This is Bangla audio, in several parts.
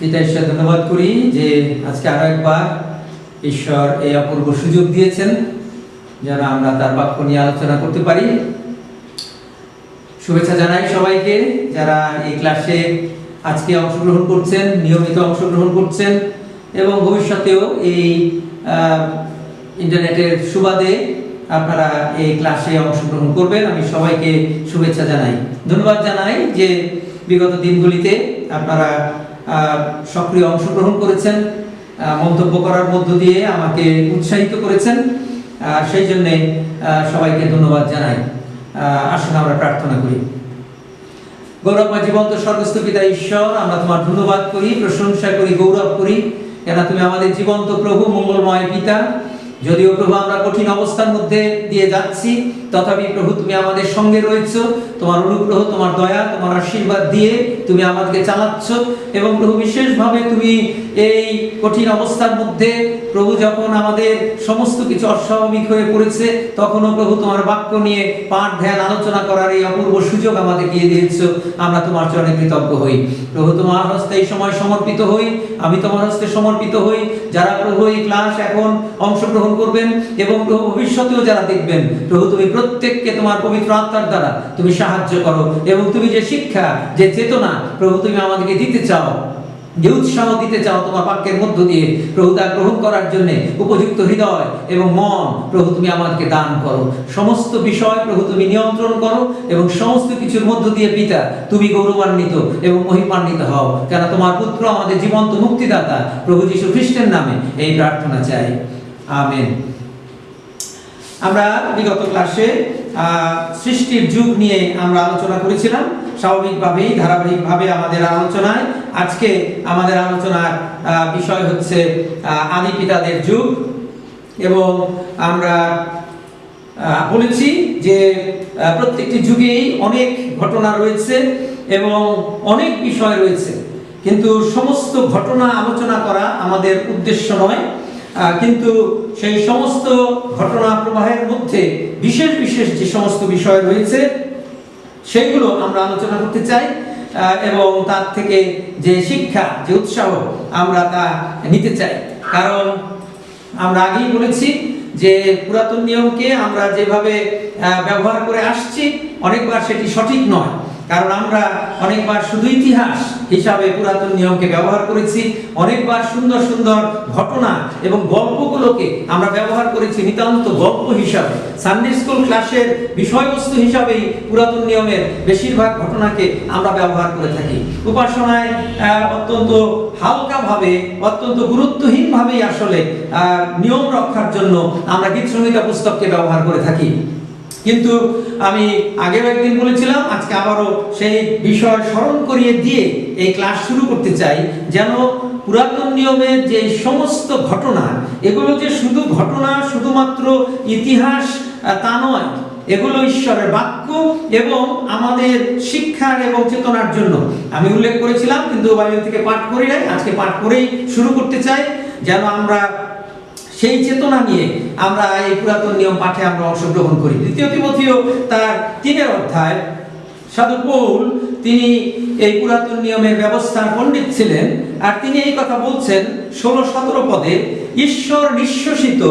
পিতা ঈশ্বর ধন্যবাদ করি যে আজকে আরো একবার ঈশ্বর এই অপূর্ব সুযোগ দিয়েছেন যেন আমরা তার বাক্য নিয়ে আলোচনা করতে পারি। শুভেচ্ছা জানাই সবাইকে যারা এই ক্লাসে আজকে অংশগ্রহণ করছেন, নিয়মিত অংশগ্রহণ করছেন এবং ভবিষ্যতেও এই ইন্টারনেটের সুবাদে আপনারা এই ক্লাসে অংশগ্রহণ করবেন। আমি সবাইকে শুভেচ্ছা জানাই, ধন্যবাদ জানাই যে বিগত দিনগুলিতে আপনারা সক্রিয় অংশগ্রহণ করেছেন, মন্তব্য করার মধ্য দিয়ে আমাকে উৎসাহিত করেছেন, সেই জন্যে সবাইকে ধন্যবাদ জানাই। আসুন আমরা প্রার্থনা করি। গৌরবময় জীবন্ত স্বর্গস্থ পিতা ঈশ্বর, আমরা তোমার ধন্যবাদ করি, প্রশংসা করি, গৌরব করি, কেন তুমি আমাদের জীবন্ত প্রভু, মঙ্গলময় পিতা। যদিও প্রভু আমরা কঠিন অবস্থার মধ্যে দিয়ে যাচ্ছি, তথাপি প্রভু তুমি আমাদের সঙ্গে রয়েছো। তোমার অনুগ্রহ, তোমার দয়া, তোমার আশীর্বাদ দিয়ে তুমি আমাদেরকে চালাচ্ছ এবং প্রভু বিশেষভাবে তুমি এই কঠিন অবস্থার মধ্যে প্রভু যখন আমাদের সমস্ত কিছু অস্বাভাবিক হয়ে পড়েছে, তখনও প্রভু তোমার বাক্য নিয়ে পাঠ ধ্যান আলোচনা করার এই অপূর্ব সুযোগ আমাদের দিয়ে দিয়েছো। আমরা তোমার চরণে কৃতজ্ঞ হই। প্রভু তোমার হস্তে এই সময় সমর্পিত হই, আমি তোমার হস্তে সমর্পিত হই। যারা প্রভু এই ক্লাস এখন অংশগ্রহণ করবেন এবং প্রভু ভবিষ্যতেও যারা দেখবেন, প্রভু তুমি প্রত্যেককে তোমার পবিত্র আত্মার দ্বারা তুমি সাহায্য করো এবং তুমি যে শিক্ষা, যে চেতনা প্রভু তুমি আমাদেরকে দিতে চাও, যে উৎসাহ দিতে চাও তোমার বাক্যের মধ্য দিয়ে, প্রভু তা গ্রহণ করার জন্য উপযুক্ত হৃদয় এবং মন প্রভু তুমি আমাদেরকে দান করো। সমস্ত বিষয় প্রভু তুমি নিয়ন্ত্রণ করো এবং সমস্ত কিছুর মধ্য দিয়ে পিতা তুমি গৌরবান্বিত এবং মহিমান্বিত হও, কেন তোমার পুত্র আমাদের জীবন্ত মুক্তিদাতা প্রভু যীশু খ্রিস্টের নামে এই প্রার্থনা চাই, আমেন। আমরা বিগত ক্লাসে সৃষ্টির যুগ নিয়ে আমরা আলোচনা করেছিলাম। স্বাভাবিকভাবেই ধারাবাহিকভাবে আমাদের আলোচনায় আজকে আমাদের আলোচনার বিষয় হচ্ছে আদি পিতাদের যুগ। এবং আমরা বলেছি যে প্রত্যেকটি যুগেই অনেক ঘটনা রয়েছে এবং অনেক বিষয় রয়েছে, কিন্তু সমস্ত ঘটনা আলোচনা করা আমাদের উদ্দেশ্য নয়। কিন্তু সেই সমস্ত ঘটনা প্রবাহের মধ্যে বিশেষ বিশেষ যে সমস্ত বিষয় রয়েছে সেইগুলো আমরা আলোচনা করতে চাই এবং তার থেকে যে শিক্ষা, যে উৎসাহ আমরা তা নিতে চাই। কারণ আমরা আগেই বলেছি যে পুরাতন নিয়মকে আমরা যেভাবে ব্যবহার করে আসছি অনেকবার সেটি সঠিক নয়, কারণ আমরা অনেকবার শুধু ইতিহাস হিসাবে পুরাতন নিয়মকে ব্যবহার করেছি, অনেকবার সুন্দর সুন্দর ঘটনা এবং গল্পগুলোকে আমরা ব্যবহার করেছি নিতান্ত গল্প হিসাবে। সানডে স্কুল ক্লাসের বিষয়বস্তু হিসাবেই পুরাতন নিয়মের বেশিরভাগ ঘটনাকে আমরা ব্যবহার করে থাকি। উপাসনায় অত্যন্ত হালকাভাবে, অত্যন্ত গুরুত্বহীনভাবেই আসলে নিয়ম রক্ষার জন্য আমরা গীত সংহিতা পুস্তককে ব্যবহার করে থাকি। কিন্তু আমি আগেও একদিন বলেছিলাম, আজকে আবারও সেই বিষয় স্মরণ করিয়ে দিয়ে এই ক্লাস শুরু করতে চাই, যেন পুরাতন নিয়মের যে সমস্ত ঘটনা, এগুলো যে শুধু ঘটনা, শুধুমাত্র ইতিহাস তা নয়, এগুলো ঈশ্বরের বাক্য এবং আমাদের শিক্ষার এবং চেতনার জন্য। আমি উল্লেখ করেছিলাম, কিন্তু বাইবেল থেকে পাঠ করি নাই, আজকে পাঠ করেই শুরু করতে চাই, যেন আমরা সেই চেতনা নিয়ে আমরা এই পুরাতন নিয়ম পাঠে আমরা অংশগ্রহণ করি। দ্বিতীয় তিমোথেয় তার 3 অধ্যায়, সাধু পৌল তিনি এই পুরাতন নিয়মের ব্যবস্থার পণ্ডিত ছিলেন, আর তিনি এই কথা বলছেন 16-17 পদে, ঈশ্বর নিঃশ্বসিত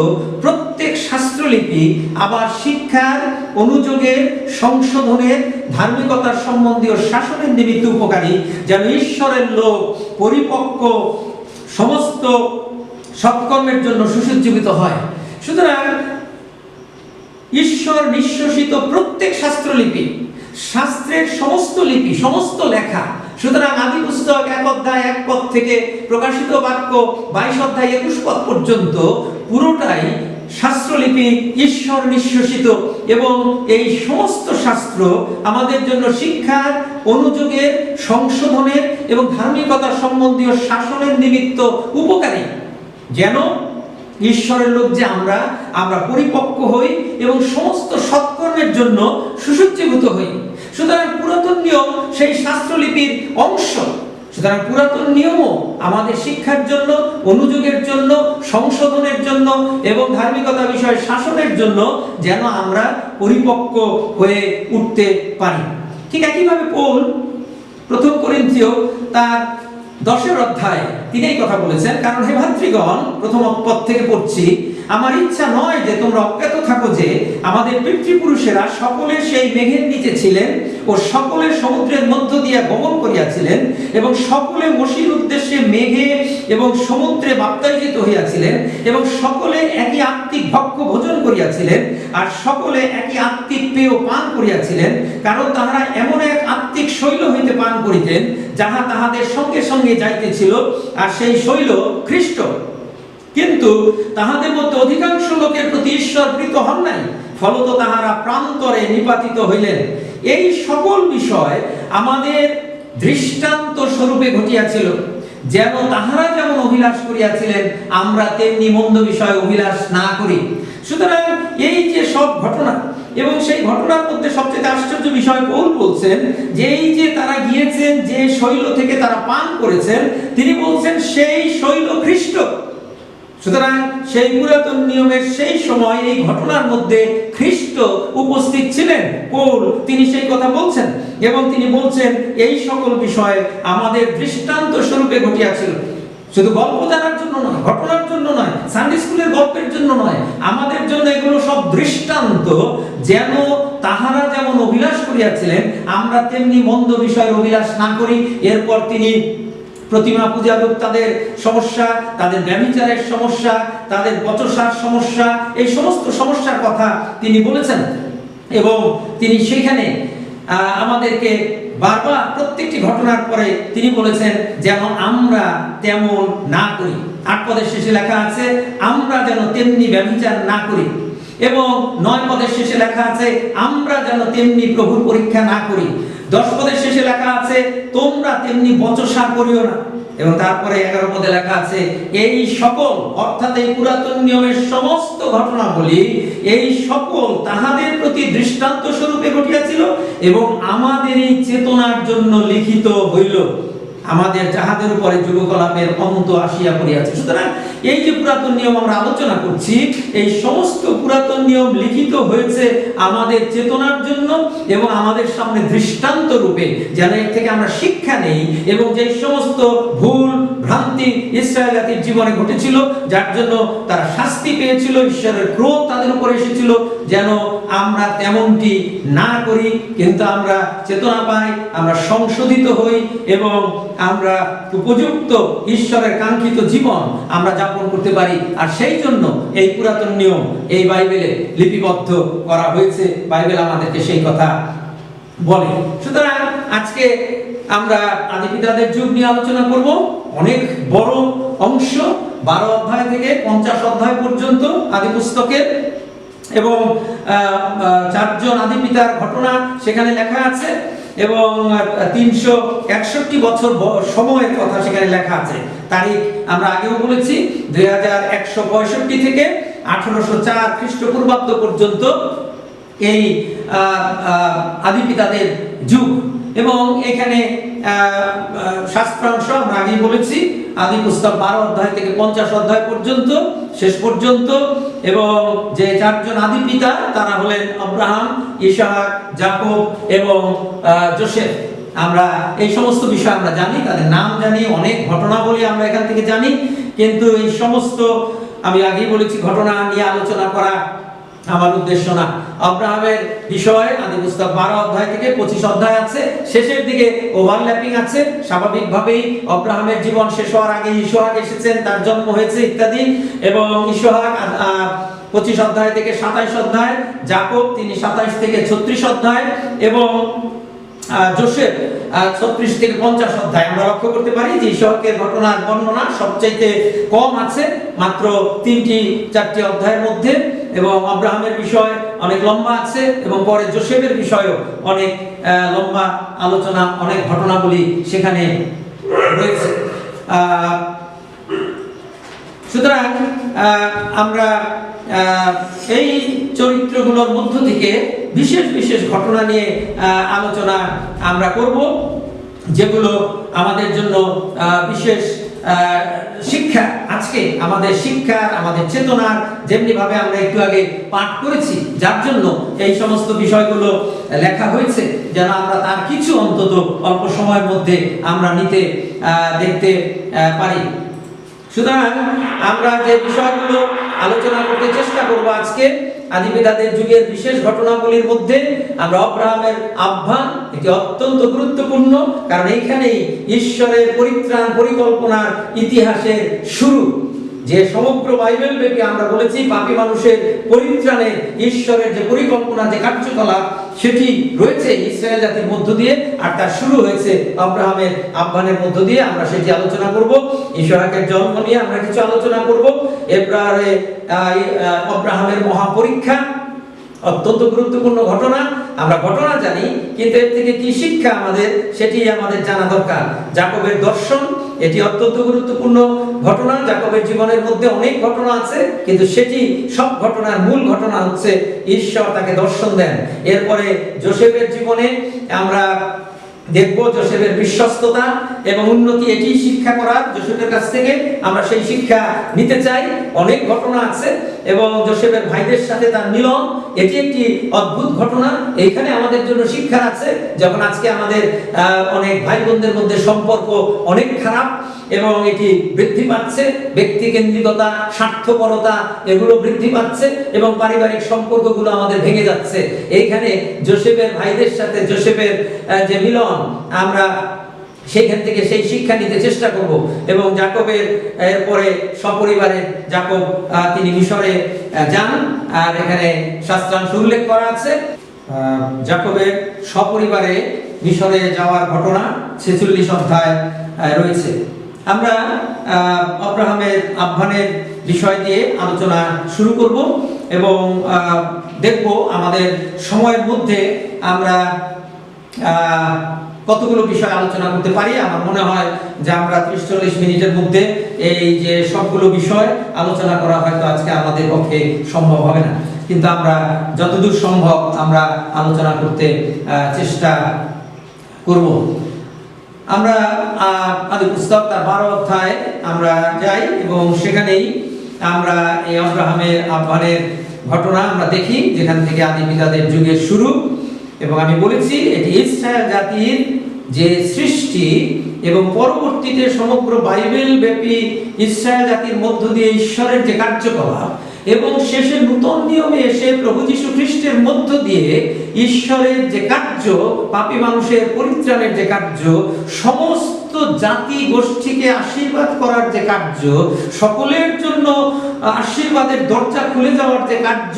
প্রত্যেক শাস্ত্রলিপি আবার শিক্ষার, অনুযোগের, সংশোধনের, ধার্মিকতার সম্বন্ধীয় শাসনের নিমিত্ত উপকারী, যেন ঈশ্বরের লোক পরিপক্ক সমস্ত সৎকর্মের জন্য সুসজ্জিত হয়। সুতরাং ঈশ্বর নিঃশ্বসিত প্রত্যেক শাস্ত্রলিপি, শাস্ত্রের সমস্ত লিপি, সমস্ত লেখা। সুতরাং আদি পুস্তক 1 অধ্যায় 1 পদ থেকে প্রকাশিত বাক্য 22 অধ্যায় 21 পদ পর্যন্ত পুরোটাই শাস্ত্রলিপি ঈশ্বর নিঃশ্বসিত, এবং এই সমস্ত শাস্ত্র আমাদের জন্য শিক্ষার, অনুযোগের, সংশোধনের এবং ধার্মিকতার সম্বন্ধীয় শাসনের নিমিত্ত উপকারী, যেন ঈশ্বরের লোক যে আমরা পরিপক্ক হই এবং সমস্ত সৎকর্মের জন্য সুসজ্জিত হই। সুতরাং পুরাতন নিয়ম সেই শাস্ত্রলিপির অংশ। সুতরাং পুরাতন নিয়মও আমাদের শিক্ষার জন্য, অনুযোগের জন্য, সংশোধনের জন্য এবং ধার্মিকতা বিষয়ে শাসনের জন্য, যেন আমরা পরিপক্ক হয়ে উঠতে পারি। ঠিক একইভাবে পৌল 1 করিন্থীয় তার 10 অধ্যায় তিনি এই কথা বলেছেন, কারণ হে ভাতৃগণ, প্রথম পদ থেকে পড়ছি, আমার ইচ্ছা নয় যে তোমরা অজ্ঞাত থাকো যে আমাদের পিতৃপুরুষেরা সকলে সেই মেঘের নিচে ছিলেন ও সকলে সমুদ্রের মধ্য দিয়া গমন করিয়াছিলেন এবং সকলে মসির উদ্দেশ্যে মেঘে এবং সমুদ্রে বাপ্তায়িত হইয়াছিলেন এবং সকলে একই আত্মিক ভক্ষ ভোজন করিয়াছিলেন আর সকলে একই আত্মিক পেয় পান করিয়াছিলেন, কারণ তাহারা এমন এক আত্মিক শৈল হইতে পান করিতেন যাহা তাহাদের সঙ্গে সঙ্গে যাইতেছিল, আর সেই শৈল খ্রিস্ট। কিন্তু তাহাদের মধ্যে অধিকাংশ লোকের প্রতি ঈশ্বর প্রীত হন নাই, ফলত তাহারা প্রান্তরে নিপাতিত হইলেন। এই সকল বিষয় আমাদের দৃষ্টান্ত স্বরূপে ঘটিয়াছিল, যেন তাহারা যেমন অভিলাষ করিয়াছিলেন আমরা তেমনি মন্দ বিষয়ে অভিলাষ না করি। সুতরাং এই যে সব ঘটনা, এবং সেই ঘটনার মধ্যে সবচেয়ে আশ্চর্য বিষয় পৌল বলছেন যে এই যে তারা গিয়েছেন, যে শৈল থেকে তারা পান করেছেন, তিনি বলছেন সেই শৈল খ্রিস্ট। সুতরাং সেই পুরাতন নিয়মের সেই সময় এই ঘটনার মধ্যে খ্রিস্ট উপস্থিত ছিলেন। পৌল তিনি সেই কথা বলছেন এবং তিনি বলছেন এই সকল বিষয় আমাদের দৃষ্টান্ত স্বরূপে ঘটিয়াছিল। শুধু গল্প জানার জন্য নয়, ঘটনার জন্য নয়, সানডে স্কুলের গল্পের জন্য নয়, আমাদের জন্য এগুলো সব দৃষ্টান্ত, যেন তাহারা যেমন অভিলাষ করিয়াছিলেন আমরা তেমনি মন্দ বিষয়ের অভিলাষ না করি। এরপর তিনি প্রতিমা পূজা তাদের সমস্যা, তাদের ব্যভিচারের সমস্যা, তাদের বচসার সমস্যা, এই সমস্ত সমস্যার কথা তিনি বলেছেন এবং তিনি সেখানে আমাদেরকে বারবার প্রত্যেকটি ঘটনার পরে তিনি বলেছেন যেন আমরা তেমন না করি। 8 পদের শেষে লেখা আছে আমরা যেন তেমনি ব্যভিচার না করি, এবং 9 পদের শেষে লেখা আছে আমরা যেন তেমনি প্রভুর পরীক্ষা না করি। 10 পদের শেষে লেখা আছে তোমরা তেমনি বচসা করিও না, এবং তারপরে 11 পদে লেখা আছে এই সকল, অর্থাৎ এই পুরাতন নিয়মের সমস্ত ঘটনাবলী এই সকল তাহাদের প্রতি দৃষ্টান্ত স্বরূপে ঘটিয়াছিল এবং আমাদের এই চেতনার জন্য লিখিত হইল, আমাদের যাহাদের উপরে যুগকলাপের অন্ত আসিয়া পড়িয়াছে। সুতরাং এই যে পুরাতন নিয়ম আমরা আলোচনা করছি, এই সমস্ত পুরাতন নিয়ম লিখিত হয়েছে আমাদের চেতনার জন্য এবং আমাদের সামনে দৃষ্টান্ত রূপে, যেন এর থেকে আমরা শিক্ষা নেই এবং যে সমস্ত ভুল ভ্রান্তি ইসরায়েল জাতির জীবনে ঘটেছিল, যার জন্য তারা শাস্তি পেয়েছিল, ঈশ্বরের ক্রোধ তাদের উপর এসেছিল, যেন আমরা তেমনটি না করি, কিন্তু আমরা চেতনা পাই, আমরা সংশোধিত হই এবং আমরা উপযুক্ত ঈশ্বরের কাঙ্ক্ষিত জীবন আমরা যাপন করতে পারি। আর সেই জন্য এই পুরাতন নিয়ম এই বাইবেলে লিপিবদ্ধ করা হয়েছে, বাইবেল আমাদেরকে সেই কথা বলে। সুতরাং আজকে আমরা আদিপিতাদের যুগ নিয়ে আলোচনা করব। অনেক বড় অংশ, 12 অধ্যায় থেকে 50 অধ্যায় পর্যন্ত আদি পুস্তকের, এবং 4 জন আদিপিতার ঘটনা সেখানে লেখা আছে এবং 361 বছর সময়ের কথা সেখানে লেখা আছে। তারিখ আমরা আগেও বলেছি 2165 থেকে 1804 খ্রিস্টপূর্বাব্দ পর্যন্ত এই আদিপিতাদের যুগ। এবং এখানে শাস্ত্রাংশ আমরা আগেই বলেছি আদি পুস্তক 12 অধ্যায় থেকে 50 অধ্যায় পর্যন্ত, শেষ পর্যন্ত। এবং যে 4 জন আদি পিতা তারা হলেন আব্রাহাম, ইসহাক, যাকব এবং যোসেফ। আমরা এই সমস্ত বিষয় আমরা জানি, তাদের নাম জানি, অনেক ঘটনাবলী আমরা এখান থেকে জানি, কিন্তু এই সমস্ত আমি আগেই বলেছি ঘটনা নিয়ে আলোচনা করা আমার উদ্দেশ্য না। আব্রাহামের বিষয় আদি পুস্তক 12 অধ্যায় থেকে 25 অধ্যায় আছে, শেষের দিকে ওভারল্যাপিং আছে। স্বাভাবিকভাবেই আব্রাহামের জীবন শেষ হওয়ার আগে ইসহাক এসেছেন, তার জন্ম হয়েছে ইত্যাদি, এবং ইসহাক 25 অধ্যায় থেকে 27 অধ্যায়, যাকব তিনি 27 থেকে 36 অধ্যায়, এবং যোসেফ 36 থেকে 50 অধ্যায়। আমরা লক্ষ্য করতে পারি যে ইসহাকের ঘটনার বর্ণনা সবচাইতে কম আছে, মাত্র 3-4টি অধ্যায়ের মধ্যে, এবং আব্রাহামের বিষয় অনেক লম্বা আছে, এবং পরে যোসেফের বিষয়ও অনেক লম্বা আলোচনা, অনেক ঘটনাবলী সেখানে রয়েছে। সুতরাং আমরা এই চরিত্রগুলোর মধ্য থেকে বিশেষ বিশেষ ঘটনা নিয়ে আলোচনা আমরা করব, যেগুলো আমাদের জন্য বিশেষ শিক্ষা। আজকে আমাদের শিক্ষার, আমাদের চেতনার, যেমনি ভাবে আমরা একটু আগে পাঠ করেছি, যার জন্য এই সমস্ত বিষয়গুলো লেখা হয়েছে, যেন আমরা তার কিছু অন্তত অল্প সময়ের মধ্যে আমরা দেখতে পারি। সুতরাং আমরা যে বিষয়গুলো আলোচনা করতে চেষ্টা করব আজকে, আদিপিতাদের যুগের বিশেষ ঘটনাবলীর মধ্যে আমরা অব্রাহামের আহ্বান, এটি অত্যন্ত গুরুত্বপূর্ণ, কারণ এইখানেই ঈশ্বরের পরিত্রাণ পরিকল্পনার ইতিহাসের শুরু। যে সমগ্র বাইবেল ব্যাপী আমরা বলেছি পাপী মানুষের পরিত্রাণে ঈশ্বরের যে পরিকল্পনা, যে কার্যকলাপ, সেটি রয়েছে ইসরায়েল জাতির মধ্য দিয়ে, আর তার শুরু হয়েছে আব্রাহামের আহ্বানের মধ্য দিয়ে। আমরা সেটি আলোচনা করব। ইসহাকের জন্ম নিয়ে আমরা কিছু আলোচনা করব। এরপরে আব্রাহামের মহাপরীক্ষা, অত্যন্ত গুরুত্বপূর্ণ ঘটনা। আমরা ঘটনা জানি, কিন্তু এর থেকে কি শিক্ষা আমাদের, সেটি আমাদের জানা দরকার। যাকবের দর্শন, এটি অত্যন্ত গুরুত্বপূর্ণ ঘটনা। যাকবের জীবনের মধ্যে অনেক ঘটনা আছে, কিন্তু সেটি সব ঘটনার মূল ঘটনা হচ্ছে ঈশ্বর তাকে দর্শন দেন। এরপরে যোসেফের জীবনে আমরা দেখব যোসেফের বিশ্বস্ততা এবং উন্নতি, এটি শিক্ষা করার যোসেফের কাছ থেকে আমরা সেই শিক্ষা নিতে চাই। অনেক ঘটনা আছে এবং যোসেফের ভাইদের সাথে তার মিলন, এটি একটি অদ্ভুত ঘটনা। এইখানে আমাদের জন্য শিক্ষা আছে। যখন আজকে আমাদের অনেক ভাই বোনদের মধ্যে সম্পর্ক অনেক খারাপ এবং এটি বৃদ্ধি পাচ্ছে, ব্যক্তি কেন্দ্রিকতা, স্বার্থপরতা, এগুলো বৃদ্ধি পাচ্ছে এবং পারিবারিক সম্পর্কগুলো আমাদের ভেঙে যাচ্ছে। এইখানে যোসেফের ভাইদের সাথে যোসেফের যে মিলন, আমরা সেখান থেকে সেই শিক্ষা নিতে চেষ্টা করব। এবং যাকবের এরপরে সপরিবারে যাকব তিনি মিশরে যান, আর এখানে শাস্ত্রাংশ উল্লেখ করা আছে যাকবের সপরিবারে মিশরে যাওয়ার ঘটনা 46 অধ্যায় রয়েছে। আমরা আব্রাহামের আহ্বানের বিষয় দিয়ে আলোচনা শুরু করব এবং দেখব আমাদের সময়ের মধ্যে আমরা কতগুলো বিষয় আলোচনা করতে পারি। আমার মনে হয় যে আমরা 30-40 মিনিটের মধ্যে এই যে সবগুলো বিষয় আলোচনা করা হয়তো আজকে আমাদের পক্ষে সম্ভব হবে না, কিন্তু আমরা যতদূর সম্ভব আমরা আলোচনা করতে চেষ্টা করব। আমরা আদি পুস্তক তার 12 অধ্যায় আমরা যাই এবং সেখানেই আমরা এই আব্রাহামের আহ্বানের ঘটনা আমরা দেখি, যেখান থেকে আদি পিতাদের যুগের শুরু। এবং আমি বলেছি এটি ইসরায়েল জাতির যে সৃষ্টি এবং পরবর্তীতে সমগ্র বাইবেল ব্যাপী ইসরায়েল জাতির মধ্য দিয়ে ঈশ্বরের যে কার্যকলাপ এবং শেষে নূতন নিয়মে এসে প্রভু যীশু খ্রিস্টের মধ্য দিয়ে ঈশ্বরের যে কার্য, পাপী মানুষের পরিত্রাণের যে কার্য, সমস্ত জাতি গোষ্ঠীকে আশীর্বাদ করার যে কার্য, সকলের জন্য আশীর্বাদের দরজা খুলে যাওয়ার যে কার্য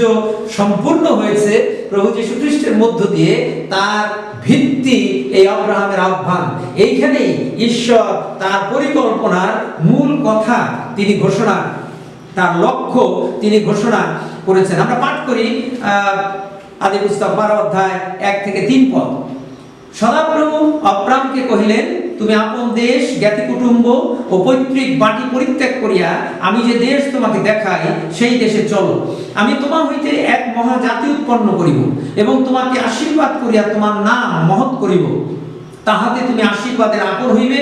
সম্পূর্ণ হয়েছে প্রভু যীশু খ্রিস্টের মধ্য দিয়ে, তার ভিত্তি এই আব্রাহামের আহ্বান। এইখানেই ঈশ্বর তার পরিকল্পনার মূল কথা তিনি ঘোষণা, তার লক্ষ্য তিনি ঘোষণা করেছেন। আমরা পাঠ করি আদি পুস্তক 12 অধ্যায় 1 থেকে 3 পদ। সদাপ্রভু আব্রাহামকে কহিলেন, তুমি আপন দেশ, জ্ঞাতি কুটুম্ব ও পৈতৃক বাটি পরিত্যাগ করিয়া আমি যে দেশ তোমাকে দেখাই সেই দেশে চলো। আমি তোমার হইতে এক মহাজাতি উৎপন্ন করিব এবং তোমাকে আশীর্বাদ করিয়া তোমার নাম মহৎ করিব। তাহাতে তুমি আশীর্বাদের আকর হইবে।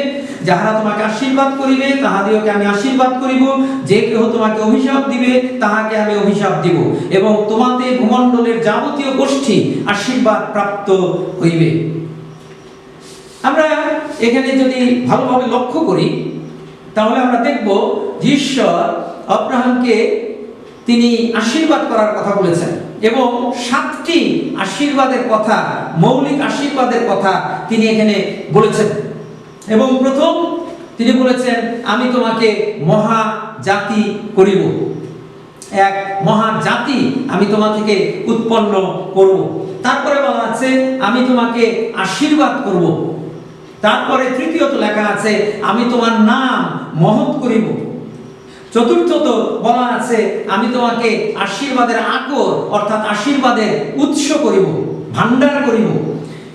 যাহারা তোমাকে আশীর্বাদ করিবে তাহাদিওকে আমি আশীর্বাদ করিব। যে কেহ তোমাকে অভিশাপ দিবে তাহাকে আমি অভিশাপ দিব। এবং তোমাতে ভূমণ্ডলের যাবতীয় গোষ্ঠী আশীর্বাদ প্রাপ্ত হইবে। আমরা এখানে যদি ভালোভাবে লক্ষ্য করি তাহলে আমরা দেখব ঈশ্বর আব্রাহামকে তিনি আশীর্বাদ করার কথা বলেছেন এবং 7টি আশীর্বাদের কথা, মৌলিক আশীর্বাদের কথা তিনি এখানে বলেছেন। এবং প্রথম তিনি বলেছেন, আমি তোমাকে মহাজাতি করিব, এক মহাজাতি আমি তোমা থেকে উৎপন্ন করব। তারপরে বলা আছে আমি তোমাকে আশীর্বাদ করব। তারপরে তৃতীয়ত লেখা আছে আমি তোমার নাম মহৎ করিব। চতুর্থত বলা আছে আমি তোমাকে আশীর্বাদের আকর অর্থাৎ আশীর্বাদের উৎস করিব, ভান্ডার করিব।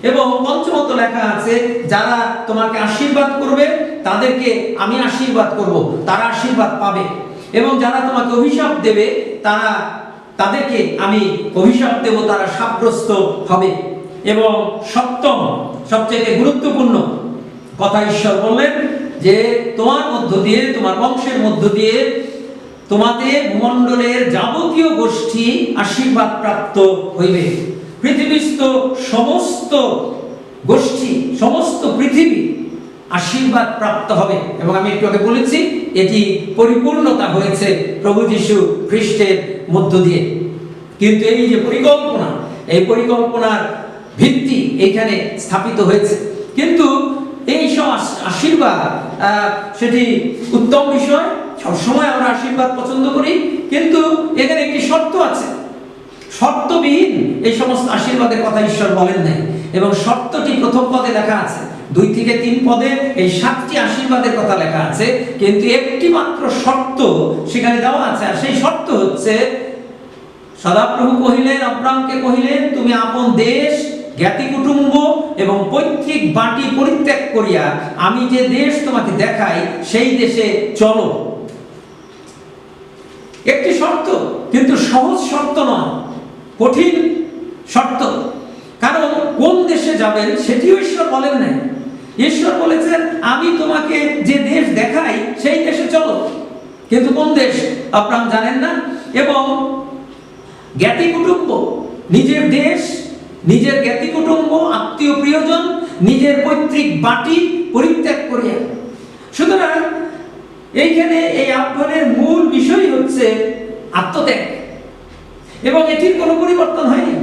এবং পঞ্চমত লেখা আছে যারা তোমাকে আশীর্বাদ করবে তাদেরকে আমি আশীর্বাদ করব, তারা আশীর্বাদ পাবে। এবং যারা তোমাকে অভিশাপ দেবে তাদেরকে আমি অভিশাপ দেব, তারা শাপগ্রস্ত হবে। এবং সপ্তম সবচেয়ে গুরুত্বপূর্ণ কথা ঈশ্বর বললেন যে তোমার মধ্য দিয়ে, তোমার বংশের মধ্য দিয়ে তোমাদের ভূমণ্ডলের যাবতীয় গোষ্ঠী আশীর্বাদ প্রাপ্ত হইবে। পৃথিবীস্থ সমস্ত গোষ্ঠী, সমস্ত পৃথিবী আশীর্বাদ প্রাপ্ত হবে। এবং আমি একটু আগে বলেছি এটি পরিপূর্ণতা হয়েছে প্রভু যীশু খ্রিস্টের মধ্য দিয়ে। কিন্তু এই যে পরিকল্পনা, এই পরিকল্পনার ভিত্তি এইখানে স্থাপিত হয়েছে। কিন্তু এই সব আশীর্বাদ সেটি উত্তম বিষয়, সবসময় আমরা আশীর্বাদ পছন্দ করি, কিন্তু এখানে একটি শর্ত আছে। শর্তবিহীন এই সমস্ত আশীর্বাদের কথা ঈশ্বর বলেন নাই, এবং শর্তটি প্রথম পদে লেখা আছে। 2 থেকে 3 পদে এই 7টি আশীর্বাদের কথা লেখা আছে, কিন্তু একটি মাত্র শর্ত সেখানে দেওয়া আছে। আর সেই শর্ত হচ্ছে, সদাপ্রভু কহিলেন, আব্রাহামকে কহিলেন, তুমি আপন দেশ, জ্ঞাতি কুটুম্ব এবং পৈতৃক বাটি পরিত্যাগ করিয়া আমি যে দেশ তোমাকে দেখাই সেই দেশে চলো। একটি শর্ত, কিন্তু সহজ শর্ত নয়, কঠিন শর্ত। কারণ কোন দেশে যাবেন সেটিও ঈশ্বর বলেন নাই। ঈশ্বর বলেছেন আমি তোমাকে যে দেশ দেখাই সেই দেশে চলো, কিন্তু কোন দেশ আব্রাহাম জানেন না। এবং জ্ঞাতি কুটুম্ব, নিজের দেশ, নিজের জ্ঞাতি কুটুম্ব, আত্মীয় প্রিয়জন, নিজের পৈতৃক বাটি পরিত্যাগ করিয়া। সুতরাং এইখানে এই আহ্বানের মূল বিষয় হচ্ছে আত্মত্যাগ, এবং এটির কোনো পরিবর্তন হয়নি।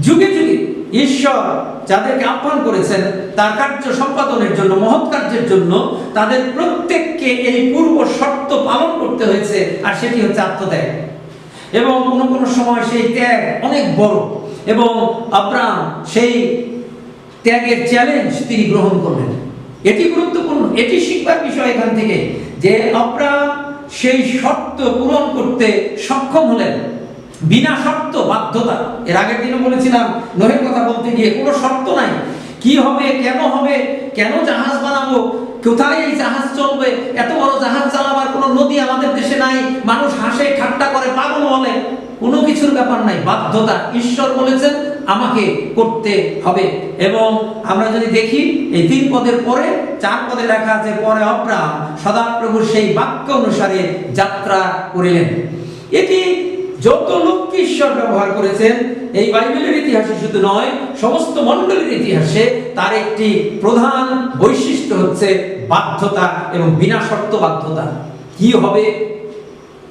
যুগে যুগে ঈশ্বর যাদেরকে আহ্বান করেছেন তার কার্য সম্পাদনের জন্য, মহৎ কার্যের জন্য, তাদের প্রত্যেককে এই পূর্ব শর্ত পালন করতে হয়েছে, আর সেটি হচ্ছে আত্মত্যাগ। এবং কোনো কোনো সময় সেই ত্যাগ অনেক বড়, এবং আব্রাহাম সেই ত্যাগের চ্যালেঞ্জ তিনি গ্রহণ করলেন। এটি গুরুত্বপূর্ণ, এটি শিক্ষার বিষয় এখান থেকে, যে আব্রাহাম সেই শর্ত পূরণ করতে সক্ষম হলেন বিনা শর্ত, বাধ্যতা। এর আগের দিনও বলেছিলাম, নোহের কথা বলতে গিয়ে কোনো শর্ত নাই। কি হবে, কেন জাহাজ বানাবো, কোথায় এই জাহাজ চলবে, এত বড় জাহাজ চালাবার কোনো নদী আমাদের দেশে নাই, মানুষ হাসে ঠাট্টা করে, পাগল বলে, কোনো কিছুর ব্যাপার নাই, বাধ্যতা। ঈশ্বর বলেছেন আমাকে করতে হবে। এবং আমরা যদি দেখি এই 3 পদের পরে 4 পদে লেখা আছে, পরে আব্রাহাম সদাপ্রভুর সেই বাক্য অনুসারে যাত্রা করিলেন। এটি যত লোককে ঈশ্বর ব্যবহার করেছেন এই বাইবেলের ইতিহাসে শুধু নয়, সমস্ত মণ্ডলীর ইতিহাসে তার একটি প্রধান বৈশিষ্ট্য হচ্ছে বাধ্যতা এবং বিনা শর্ত বাধ্যতা। কি হবে,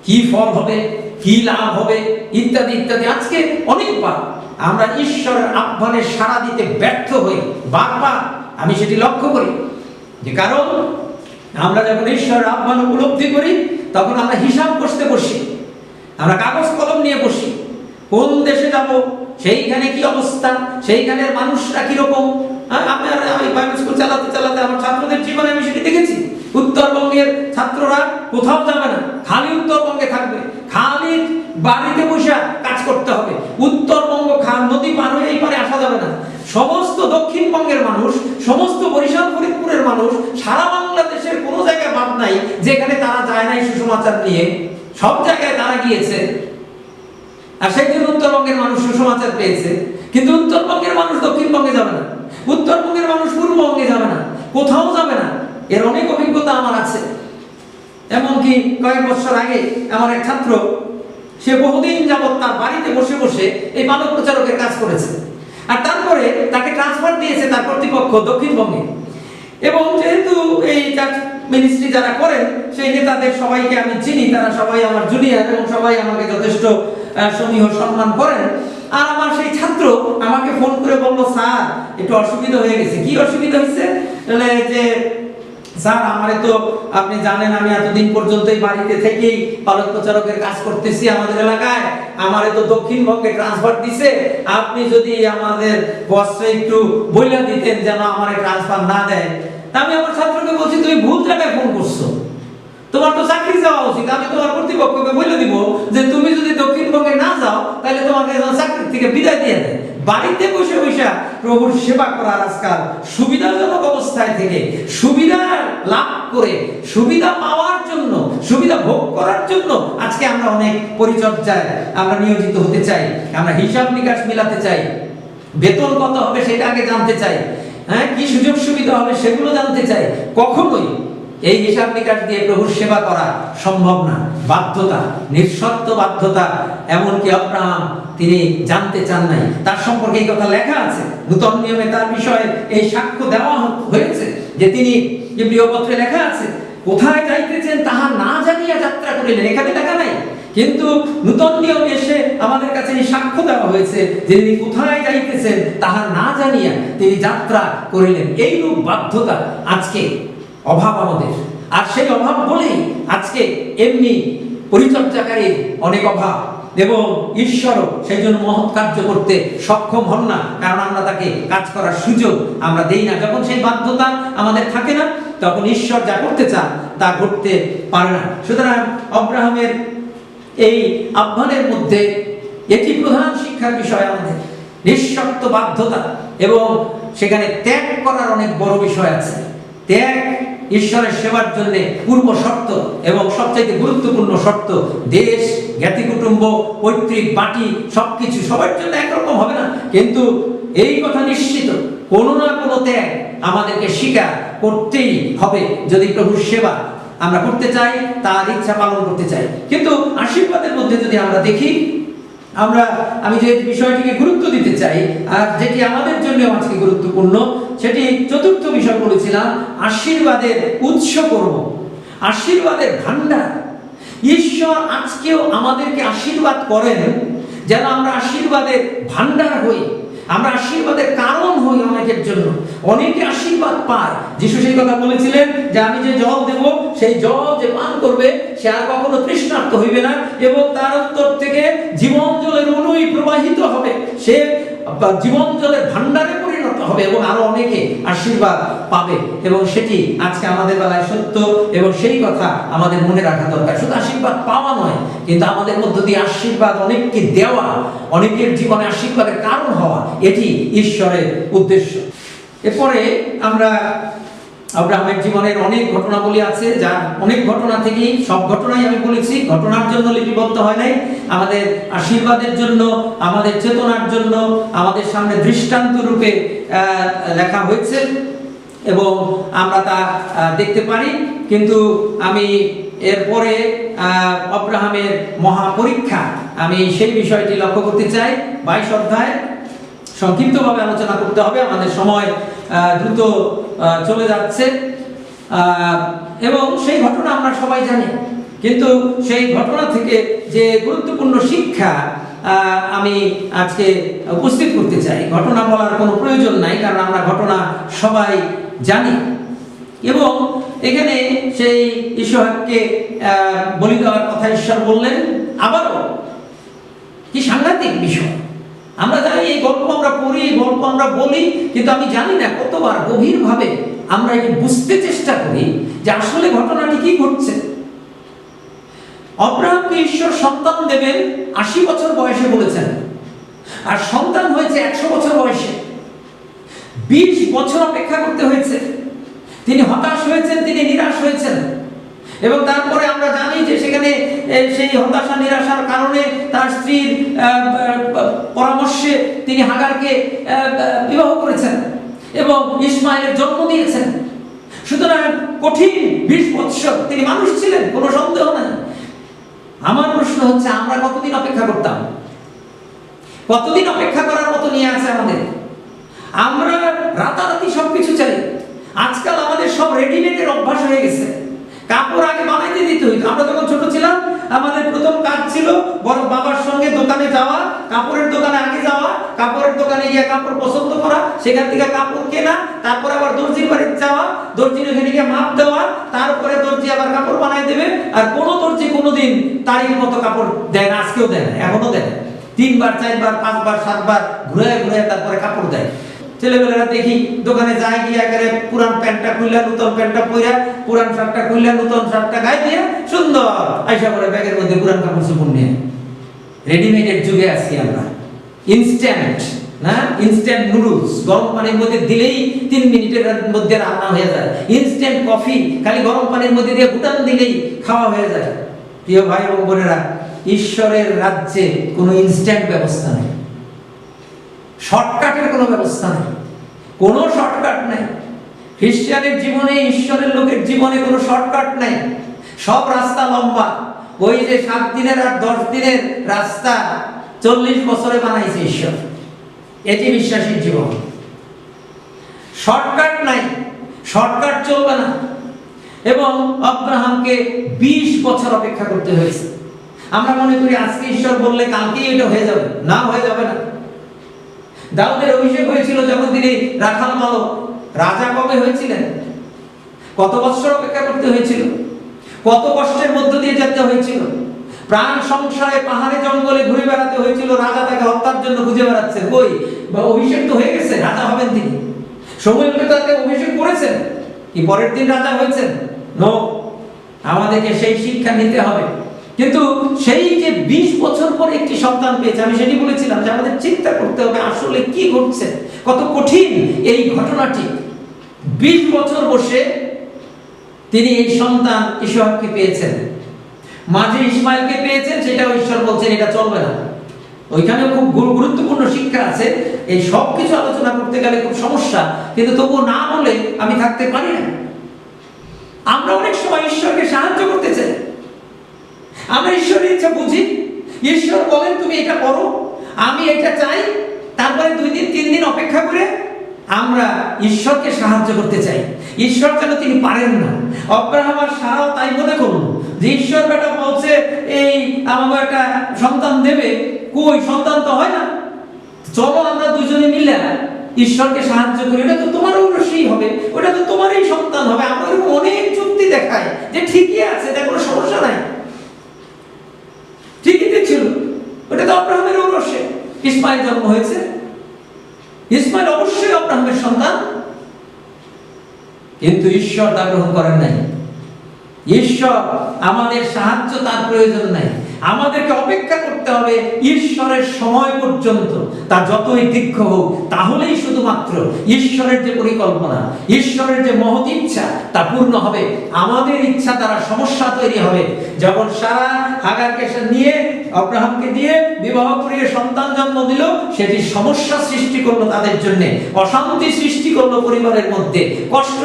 কি ফল হবে, কি লাভ হবে, ইত্যাদি ইত্যাদি। আজকে অনেকবার আমরা ঈশ্বরের আহ্বানে সাড়া দিতে ব্যর্থ হই, বারবার আমি সেটি লক্ষ্য করি। যে কারণ আমরা যখন ঈশ্বরের আহ্বান উপলব্ধি করি তখন আমরা হিসাব করতে বসি, আমরা কাগজ কলম নিয়ে বসি, কোন দেশে যাব, সেইখানে কি অবস্থা, সেইখানের মানুষরা কিরকম। আমি প্রাইমারি স্কুল চালাতে চালাতে আমার ছাত্রদের জীবনে আমি সেটি দেখেছি। উত্তরবঙ্গের ছাত্ররা কোথাও যাবে না, খালি উত্তরবঙ্গে থাকবে, খালি বাড়িতে বসে কাজ করতে হবে। উত্তরবঙ্গ নদী পার হয়ে এই পারে আসা যাবে না। সমস্ত দক্ষিণবঙ্গের মানুষ, সমস্ত বরিশাল ফরিদপুরের মানুষ, সারা বাংলাদেশের কোনো জায়গায় বাদ নাই যেখানে তারা যায় নাই সুসমাচার নিয়ে। সব জায়গায় তারা গিয়েছে, আর সেই জন্য উত্তরবঙ্গের মানুষ সুসমাচার পেয়েছে। কিন্তু উত্তরবঙ্গের মানুষ দক্ষিণবঙ্গে যাবে না, উত্তরবঙ্গের মানুষ পূর্ববঙ্গে যাবে না, কোথাও যাবে না। এর অনেক অভিজ্ঞতা আমার আছে। এমনকি কয়েক বছর আগে আমার এক ছাত্র, সে বহুদিন যাবৎ তার বাড়িতে বসে বসে এই মানব প্রচারকের কাজ করেছে, আর তারপরে তাকে ট্রান্সফার দিয়েছে তার কর্তৃপক্ষ দক্ষিণবঙ্গে। এবং যেহেতু এই মিনিস্ট্রি যারা করেন সেই নেতাদের সবাইকে আমি চিনি, তারা সবাই আমার জুনিয়র এবং সবাই আমাকে যথেষ্ট সমীহ সম্মান করেন। আর আমার সেই ছাত্র আমাকে ফোন করে বলল, স্যার একটু অসুবিধা হয়ে গেছে। কি অসুবিধা হয়েছে? যে স্যার আমারে তো আপনি জানেন আমি এতদিন পর্যন্ত এই বাড়িতে থেকেই পালক প্রচারকের কাজ করতেছি আমাদের এলাকায়, আমারে তো দক্ষিণবঙ্গে ট্রান্সফার দিছে, আপনি যদি আমাদের বসে একটু বইলা দিতেন যেন আমারে ট্রান্সফার না দেয়। আমি আমার ছাত্রকে বলছি, তুমি ভুল জায়গায় ফোন করছো, তোমার তো চাকরি যাওয়া উচিত। আমি তোমার কর্তৃপক্ষকে বলে দিব যে তুমি যদি দক্ষিণবঙ্গে না যাও তাহলে তোমাকে চাকরি থেকে বিদায় দিয়ে দেয়। বাড়িতে বসে বসে প্রভুর সেবা করার আজকাল সুবিধাজনক অবস্থায় থেকে সুবিধা লাভ করে সুবিধা পাওয়ার জন্য, সুবিধা ভোগ করার জন্য আজকে আমরা অনেক পরিচর্যায় আমরা নিয়োজিত হতে চাই, আমরা হিসাব নিকাশ মিলাতে চাই, বেতন কত হবে সেটা আগে জানতে চাই, কি সুযোগ সুবিধা হবে সেগুলো জানতে চাই। কখনোই এই হিসাব নিকাশ দিয়ে প্রভুর সেবা করা সম্ভব না। বাধ্যতা, নিঃশর্ত বাধ্যতা এমনকি আব্রাহাম তিনি জানতে চান নাই। তার সম্পর্কে এই কথা লেখা আছে, নূতন নিয়মে তার বিষয়ে এই সাক্ষ্য দেওয়া হয়েছে যে তিনি ইব্রিয় পত্রে লেখা আছে, কোথায় যাইতেছেন তাহা না জানিয়া যাত্রা করিলেন। এখানে লেখা নাই, কিন্তু নূতন নিয়মে এসে আমাদের কাছে এই সাক্ষ্য দেওয়া হয়েছে যে তিনি কোথায় যাইতেছেন তাহা না জানিয়া তিনি যাত্রা করিলেন। এইরূপ বাধ্যতা আজকে অভাব আমাদের, আর সেই অভাব বলেই আজকে এমনি পরিচর্যাকারীর অনেক অভাব, এবং ঈশ্বরও সেই জন্য মহৎ কার্য করতে সক্ষম হন না, কারণ আমরা তাকে কাজ করার সুযোগ আমরা দেই না। যখন সেই বাধ্যতা আমাদের থাকে না, তখন ঈশ্বর যা করতে চান তা করতে পারে না। সুতরাং আব্রাহামের এই আহ্বানের মধ্যে এটি প্রধান শিক্ষার বিষয়, আমাদের নিঃশর্ত বাধ্যতা, এবং সেখানে ত্যাগ করার অনেক বড় বিষয় আছে। ত্যাগ ঈশ্বরের সেবার জন্য পূর্ব শর্ত, এবং সবচাইতে গুরুত্বপূর্ণ শর্ত। দেশ, জ্ঞাতি কুটুম্ব, পৈতৃক বাটি সবকিছু সবার জন্য একরকম হবে না, কিন্তু এই কথা নিশ্চিত কোনো না কোনো ত্যাগ আমাদেরকে স্বীকার করতেই হবে যদি প্রভুর সেবা আমরা করতে চাই, তার ইচ্ছা পালন করতে চাই। কিন্তু আশীর্বাদের মধ্যে যদি আমরা দেখি, আমি যে বিষয়টিকে গুরুত্ব দিতে চাই আর যেটি আমাদের জন্য আজকে গুরুত্বপূর্ণ, সেটি চতুর্থ বিষয় বলেছিলাম, আশীর্বাদের উৎস করব, আশীর্বাদের ভান্ডার। ঈশ্বর আজকেও আমাদেরকে আশীর্বাদ করেন যেন আমরা আশীর্বাদের ভান্ডার হই, আমরা আশীর্বাদের কারণ হই। অনেকের জন্য অনেকে আশীর্বাদ পায়। যিশু সেই কথা বলেছিলেন যে আমি যে জল দেব, সেই জল যে পান করবে সে আর কখনো তৃষ্ণার্ত হইবে না, এবং তার অন্তর থেকে জীবন জলের অনুই প্রবাহিত হবে, সে জীবন জলের ভান্ডারে পরিণত হবে, এবং আরো অনেকে আশীর্বাদ পাবে। এবং সেটি আজকে আমাদের বেলায় সত্য, এবং সেই কথা আমাদের মনে রাখা দরকার। শুধু আশীর্বাদ পাওয়া নয়, কিন্তু আমাদের মধ্য দিয়ে আশীর্বাদ অনেককে দেওয়া, অনেকের জীবনে আশীর্বাদের কারণ হওয়া, এটি ঈশ্বরের উদ্দেশ্য। এরপরে আমরা আব্রাহামের জীবনের অনেক ঘটনাবলী আছে, যার অনেক ঘটনা থেকেই, সব ঘটনাই আমি বলেছি ঘটনার জন্য লিপিবদ্ধ হয় নাই, আমাদের আশীর্বাদের জন্য, আমাদের চেতনার জন্য, আমাদের সামনে দৃষ্টান্ত রূপে লেখা হয়েছে, এবং আমরা তা দেখতে পারি। কিন্তু আমি এরপরে আব্রাহামের মহাপরীক্ষা, আমি সেই বিষয়টি লক্ষ্য করতে চাই। 22 অধ্যায় সংক্ষিপ্তভাবে আলোচনা করতে হবে, আমাদের সময় দ্রুত চলে যাচ্ছে, এবং সেই ঘটনা আমরা সবাই জানি, কিন্তু সেই ঘটনা থেকে যে গুরুত্বপূর্ণ শিক্ষা আমি আজকে উপস্থিত করতে চাই। ঘটনা বলার কোনো প্রয়োজন নাই, কারণ আমরা ঘটনা সবাই জানি। এবং এখানে সেই ইসহাককে বলি দেওয়ার কথা ঈশ্বর বললেন। আবারও কি সাংঘাতিক বিষয়! আমরা জানি এই গল্প আমরা পড়ি, এই গল্প আমরা বলি, কিন্তু আমি জানি না কতবার গভীরভাবে আমরা এটি বুঝতে চেষ্টা করি যে আসলে ঘটনাটি কি ঘটছে। আব্রাহামকে ঈশ্বর সন্তান দেবেন 80 বছর বয়সে বলেছেন, আর সন্তান হয়েছে 100 বছর বয়সে। 20 বছর অপেক্ষা করতে হয়েছে। তিনি হতাশ হয়েছেন, তিনি নিরাশ হয়েছেন, এবং তারপরে আমরা জানি যে সেখানে সেই হতাশা নিরাশার কারণে তার স্ত্রীর পরামর্শে তিনি হাগারকে বিবাহ করেছেন এবং ইসমাইলের জন্ম দিয়েছেন। সুতরাং কঠিন 20 বছর তিনি মানুষ ছিলেন, কোনো সন্দেহ নাই। আমার প্রশ্ন হচ্ছে, আমরা কতদিন অপেক্ষা করতাম? কতদিন অপেক্ষা করার মতো নিয়ে আছে আমাদের? আমরা রাতারাতি সবকিছু চাই। আজকাল আমাদের সব রেডিমেডের অভ্যাস হয়ে গেছে। কাপড় আগে বানাইতে দিতে হইতো। আমরা যখন ছোট ছিলাম, আমাদের প্রথম কাজ ছিল বড় বাবার সঙ্গে দোকানে যাওয়া, কাপড়ের দোকানে আগে যাওয়া, কাপড়ের দোকানে গিয়ে কাপড় পছন্দ করা, সেখান থেকে কাপড় কেনা, তারপর আবার দর্জির বাড়িতে যাওয়া, দর্জির ওখানে গিয়ে মাপ দেওয়া, তারপরে দর্জি আবার কাপড় বানাই দেবে। আর কোনো দর্জি কোনোদিন তারিখ মতো কাপড় দেয় না, আজকেও দেয় না, এখনো দেয় না। 3 বার 4 বার 5 বার 7 বার ঘুরে ঘুরে তারপরে কাপড় দেয়। ছেলেবেলারা দেখি দোকানে যায় গিয়ে একেবারে পুরান প্যান্টটা খুললা, নতুন প্যান্টটা পইরা, পুরান শার্টটা খুললা, নতুন শার্টটা গায়ে দিয়ে সুন্দর আইসা করে ব্যাগের মধ্যে পুরান কাপড় চোপড় নিয়ে। রেডিমেডের যুগে আছি আমরা। ইনস্ট্যান্ট না, ইনস্ট্যান্ট নুডলস গরম পানির মধ্যে দিলেই 3 মিনিটের মধ্যে রান্না হয়ে যায়। ইনস্ট্যান্ট কফি খালি গরম পানির মধ্যে দিয়ে ফুটান দিলেই খাওয়া হয়ে যায়। প্রিয় ভাই এবং বোনেরা, ঈশ্বরের রাজ্যে কোনো ইনস্ট্যান্ট ব্যবস্থা নেই, শর্টকাটের কোনো ব্যবস্থা নেই, কোনো শর্টকাট নেই। খ্রিস্টানের জীবনে, ঈশ্বরের লোকের জীবনে কোনো শর্টকাট নেই। সব রাস্তা লম্বা, ওই যে 7 দিনের আর 10 দিনের রাস্তা 40 বছরে বানাইছে ঈশ্বর। এটি বিশ্বাসীর জীবন। শর্টকাট নাই, শর্টকাট চলবে না। এবং আব্রাহামকে 20 বছর অপেক্ষা করতে হয়েছে। আমরা মনে করি আজকে ঈশ্বর বললে কালকেই এটা হয়ে যাবে, না, হয়ে যাবে না। দাউদের অভিষেক হয়েছিল যখন তিনি রাখাল মালক রাজা কবে হয়েছিলেন? কত বছর অপেক্ষা করতে হয়েছিল, কত কষ্টের মধ্য দিয়ে যেতে হয়েছিল, প্রাণ সংশয়ে পাহাড়ে জঙ্গলে ঘুরে বেড়াতে হয়েছিল, রাজা তাকে হত্যার জন্য খুঁজে বেড়াচ্ছে। কই, অভিষেক তো হয়ে গেছে, রাজা হবেন তিনি। সমুয়েলকে তাকে অভিষেক করেছেন, কি পরের দিন রাজা হয়েছেন? নো, আমাদেরকে সেই শিক্ষা নিতে হবে। কিন্তু সেই যে 20 বছর পর একটি সন্তান পেয়েছে, আমি সেটি বলেছিলাম যে আমাদের চিন্তা করতে হবে আসলে কি ঘটছে, কত কঠিন এই ঘটনাটি। 20 বছর বসে তিনি এই সন্তান ইসহাককে পেয়েছেন, মাঝে ইসমাইলকে পেয়েছেন, সেটাও ঈশ্বর বলছেন এটা চলবে না। ওইখানেও খুব গুরুত্বপূর্ণ শিক্ষা আছে। এই সব কিছু আলোচনা করতে গেলে খুব সমস্যা, কিন্তু তবুও না বলে আমি থাকতে পারি না। আমরা অনেক সময় ঈশ্বরকে সাহায্য করতে চাই, আমরা ঈশ্বরের ইচ্ছা বুঝি, ঈশ্বর বলেন তুমি এটা করো, আমি এটা চাই, তারপরে 2 দিন 3 দিন অপেক্ষা করে আমরা ঈশ্বরকে সাহায্য করতে চাই। ঈশ্বর যেন তিনি পারেন না। আব্রাহাম আর সারাও তাই মনে করুন যে ঈশ্বর বেটা বলছে এই আমাকে একটা সন্তান দেবে, কই সন্তান তো হয় না, চলো আমরা দুজনে মিলে ঈশ্বরকে সাহায্য করি, ওটা তো তোমার ঔরসই হবে, ওটা তো তোমারই সন্তান হবে। আমরা অনেক যুক্তি দেখাই যে ঠিকই আছে, এটা কোনো সমস্যা নাই, ঠিকই ছিল, ওটা তো আব্রাহামের ঔরসে ইসমাইল জন্ম হয়েছে, ইসমাইল অবশ্যই আব্রাহামের সন্তান। কিন্তু ঈশ্বর তা গ্রহণ করেন নাই। ঈশ্বর আমাদের সাহায্য তার প্রয়োজন নাই, আমাদেরকে অপেক্ষা করতে হবে ঈশ্বরের সময় পর্যন্ত। তা যতই দীর্ঘ হোক, তাহলেই শুধুমাত্র ঈশ্বরের যে পরিকল্পনা, ঈশ্বরের যে মহৎ ইচ্ছা তা পূর্ণ হবে। আমাদের ইচ্ছা দ্বারা সমস্যা তৈরি হবে। যখন সারা হাগারকে নিয়ে আব্রাহামকে দিয়ে বিবাহ করিয়ে সন্তান জন্ম দিল, সেটি সমস্যা সৃষ্টি করলো তাদের জন্য, অশান্তি সৃষ্টি করলো পরিবারের মধ্যে, কষ্ট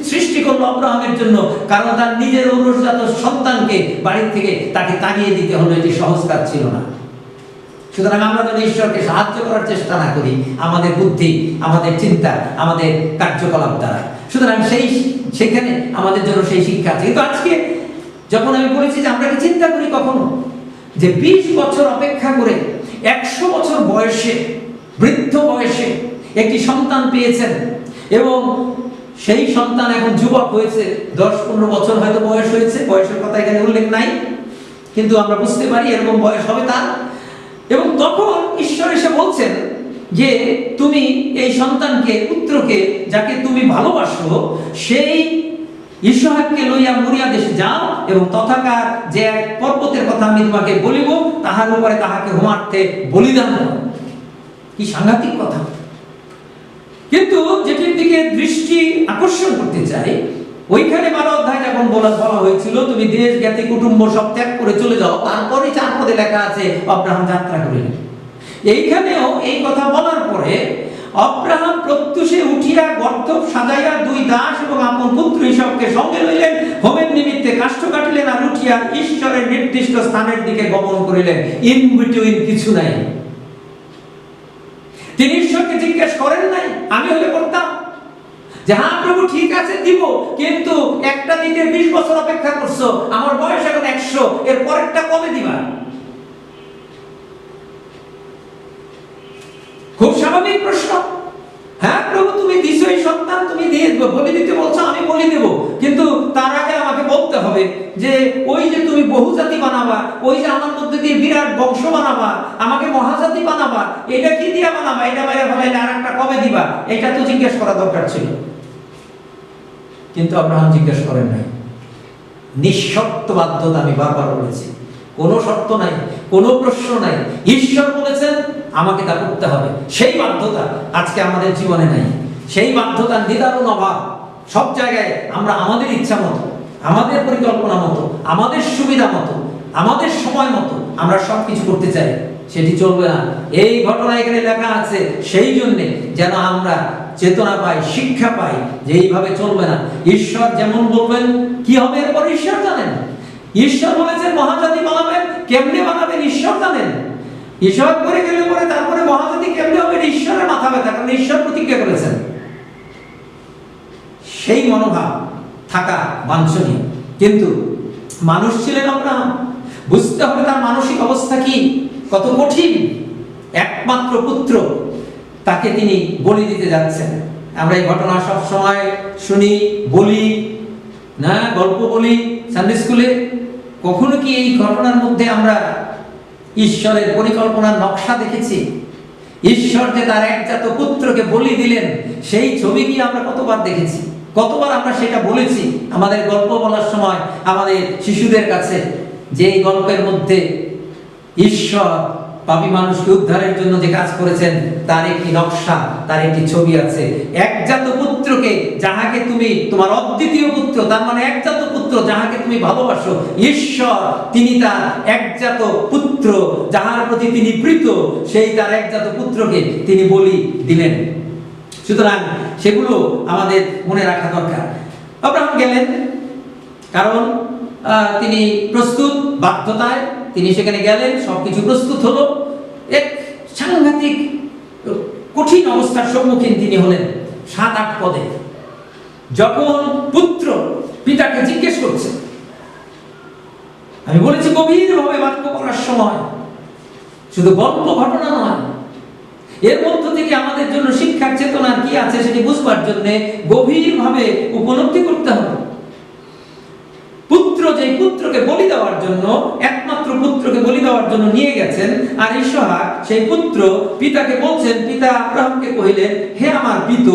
সৃষ্টি করলো আব্রাহামের জন্য, কারণ তার নিজের ঔরসজাত সন্তানকে বাড়ি থেকে তাকে তাড়িয়ে দিতে হলো। এটি সহজ কাজ ছিল না। সুতরাং আমরা যদি ঈশ্বরকে সাহায্য করার চেষ্টা না করি আমাদের বুদ্ধি, আমাদের চিন্তা, আমাদের কার্যকলাপ দ্বারা, সুতরাং সেখানে আমাদের জন্য সেই শিক্ষা আছে। কিন্তু আজকে যখন আমি বলেছি যে আমরা কি চিন্তা করি কখনো যে 20 বছর অপেক্ষা করে 100 বছর বয়সে, বৃদ্ধ বয়সে একটি সন্তান পেয়েছেন, এবং সেই সন্তান এখন যুবক হয়েছে, 10-15 বছর হয়তো বয়স হয়েছে, বয়সের কথা এখানে উল্লেখ নাই, কিন্তু আমরা বুঝতে পারি এরকম বয়স হবে তার। এবং তখন ঈশ্বর এসে বলছেন যে তুমি এই সন্তানকে, পুত্রকে, যাকে তুমি ভালোবাসো, সেই ইসহাককে লইয়া মরিয়া দেশে যাও, এবং তথাকার যে এক পর্বতের কথা আমি তোমাকে বলিব, তাহার উপরে তাহাকে হোমার্থে বলিদান দাও। কি সাংঘাতিক কথা! কিন্তু যেটির দিকে দৃষ্টি আকর্ষণ করতে চাই, ওইখানে 12 অধ্যায় যখন বলা হয়েছিল তুমি দেশ জ্ঞাতি কুটুম্ব সব ত্যাগ করে চলে যাও, তারপরে 4 পদে লেখা আছে আব্রাহাম যাত্রা করিলেন। এইখানেও এই কথা বলার পরে আব্রাহাম প্রত্যুষে উঠিয়া গর্ত সাজাইয়া 2 দাস এবং আপন পুত্র ইসহাককে সঙ্গে লইলেন, হোমের নিমিত্তে কাষ্ঠ কাটিলেন, আর উঠিয়া ঈশ্বরের নির্দিষ্ট স্থানের দিকে গমন করিলেন। ইন বিটুইন কিছু নাই। তিনি ঈশ্বরকে জিজ্ঞেস করেন নাই। আমি হলে করতাম যে হ্যাঁ প্রভু ঠিক আছে দিব, কিন্তু একটা দিতে 20 বছর অপেক্ষা করছো, আমার বয়স এখন 100, এর পরেরটা কবে দিবা? খুব স্বাভাবিক প্রশ্ন। হ্যাঁ প্রভু তুমি দিছো এই সন্তান, তুমি দিয়ে বলি দিতে বলছো, আমি বলি দেব, কিন্তু তার আগে আমাকে বলতে হবে যে ওই যে তুমি বহুজাতি বানাবা, ওই যে আমার মধ্যে দিয়ে বিরাট বংশ বানাবা, আমাকে মহাজাতি বানাবা, এটা কি দিয়া বানাবা? এটা বাইরে ফেলাইলে আর একটা কবে দিবা? এটা তো জিজ্ঞেস করা দরকার ছিল। কিন্তু আব্রাহাম জিজ্ঞেস করেন নাই। নিঃশর্ত বাধ্যতা, আমি বারবার বলেছি, কোনো শর্ত নাই, কোনো প্রশ্ন নাই। ঈশ্বর বলেছেন আমাকে তা করতে হবে। সেই বাধ্যতা আজকে আমাদের জীবনে নাই। সেই বাধ্যতার নিদারুণ অভাব। সব জায়গায় আমরা আমাদের ইচ্ছা মতো, আমাদের পরিকল্পনা মতো, আমাদের সুবিধা মতো, আমাদের সময় মতো আমরা সবকিছু করতে চাই। সেটি চলবে না। এই ঘটনা এখানে লেখা আছে সেই জন্য যেন আমরা চেতনা পাই, শিক্ষা পাই যে এইভাবে চলবে না। ঈশ্বর যেমন বলবেন কি হবে এরপর ঈশ্বর জানেন। ঈশ্বর বলেছেন মহাজাতি বানাবেন, কেমনে বানাবেন ঈশ্বর জানেন। ঈশ্বর করে গেলে পরে তারপরে মহাজাতি কেমনে হবে ঈশ্বরের মাথা ব্যথা, কারণ ঈশ্বর প্রতিজ্ঞা করেছেন। সেই মনোভাব থাকা বাঞ্ছনীয়, কিন্তু মানুষ ছিলেন আব্রাহাম, বুঝতে হবে তার মানসিক অবস্থা কি, কত কঠিন। একমাত্র পুত্র, তাকে তিনি বলি দিতে যাচ্ছেন। আমরা এই ঘটনা সব সময় শুনি, বলি না, গল্প বলি সানডে স্কুলে। কখনো কি এই ঘটনার মধ্যে আমরা ঈশ্বরের পরিকল্পনার নকশা দেখেছি? ঈশ্বর যে তার একজাত পুত্রকে বলি দিলেন, সেই ছবি কি আমরা কতবার দেখেছি, কতবার আমরা সেটা বলেছি আমাদের গল্প বলার সময় আমাদের শিশুদের কাছে, যে এই গল্পের মধ্যে ঈশ্বর পাপী মানুষকে উদ্ধারের জন্য যে কাজ করেছেন তার একটি নকশা, তার একটি ছবি আছে। একজাত পুত্রকে, যাহাকে তুমি তোমার অদ্বিতীয় পুত্র, তার মানে একজাত পুত্র যাহাকে তুমি ভালোবাসো, ঈশ্বর তিনি তার একজাত পুত্র যাহার প্রতি তিনি প্রীত, সেই তার একজাত পুত্রকে তিনি বলি দিলেন। সুতরাং সেগুলো আমাদের মনে রাখা দরকার। আব্রাহাম গেলেন, কারণ তিনি প্রস্তুত, বাধ্যতায় তিনি সেখানে গেলেন, সবকিছু প্রস্তুত হলো। এক সাংঘাতিক কঠিন অবস্থার সম্মুখীন তিনি হলেন। 7-8 পদে যখন পুত্র পিতাকে জিজ্ঞেস করছে, আমি বলেছি গভীরভাবে বাক্য করার সময় শুধু গল্প ঘটনা নয়, এর মধ্য থেকে আমাদের জন্য শিক্ষার চেতনা কি আছে সেটি বুঝবার জন্য গভীরভাবে উপলব্ধি করতে হবে। পুত্র, যে পুত্রকে বলি দেওয়ার জন্য, একমাত্র পুত্রকে বলি দেওয়ার জন্য নিয়ে গেছেন, আর ইসহাক সেই পুত্র পিতাকে বলছেন, পিতা আব্রাহামকে কহিলেন, হে আমার পিত।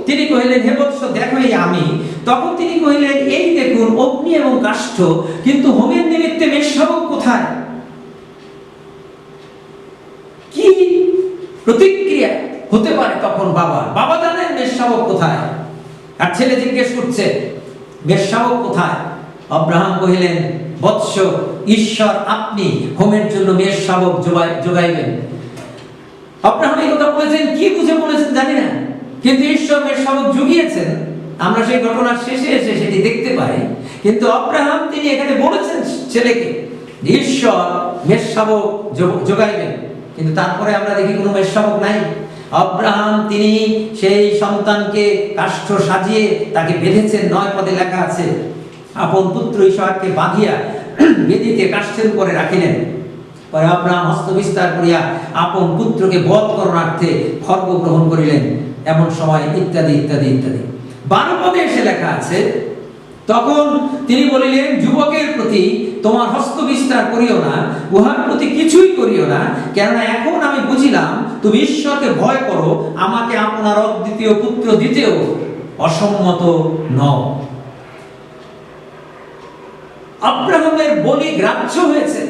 তিনি কহিলেন, হে বৎস, দেখো এই আমি। তখন তিনি কহিলেন, এই দেখুন অগ্নি এবং কাষ্ঠ, কিন্তু হোমের নিমিত্তে মেষশাবক কোথায়? কি প্রতিক্রিয়া হতে পারে তখন বাবা জানেন মেষশাবক কোথায়, আর ছেলে জিজ্ঞেস করছে মেষশাবক কোথায়? আব্রাহাম কহিলেন, বৎস, ঈশ্বর আপনি হোমের জন্য মেষশাবক যোগাইবেন। আব্রাহাম এই কথা বলেছেন, কি বুঝে বলেছেন জানি না, কিন্তু ঈশ্বর মেষশাবক জুগিয়েছেন। আমরা সেই ঘটনার শেষে এসে সেটি দেখতে পাই। কিন্তু আব্রাহাম তিনি এখানে বলেছেন ছেলেকে, ঈশ্বর মেষশাবক যোগাইবেন, কিন্তু তারপরে আমরা দেখি কোনো মেষশাবক নাই। আব্রাহাম তিনি সেই সন্তানকে কাষ্ঠ সাজিয়ে তাকে বেঁধেছেন। 9 পদে লেখা আছে, আপন পুত্র ইসহাককে বাঁধিয়া বেদিতে কাষ্ঠের উপরে রাখিলেন। পরে আব্রাহাম হস্ত বিস্তার করিয়া আপন পুত্রকে বধ করণার্থে খড়গ গ্রহণ করিলেন, এমন সময় ইত্যাদি ইত্যাদি ইত্যাদি। 12 পদে এসে লেখা আছে, তখন তিনি বলিলেন, যুবকের প্রতি তোমার হস্ত বিস্তার করিও না, উহার প্রতি কিছুই করিও না, কেননা এখন আমি বুঝিলাম তুমি ঈশ্বরকে ভয় করো, আমাকে আপনার অদ্বিতীয় পুত্র দিতেও অসম্মত নও। আব্রাহামের বলি গ্রাহ্য হয়েছে,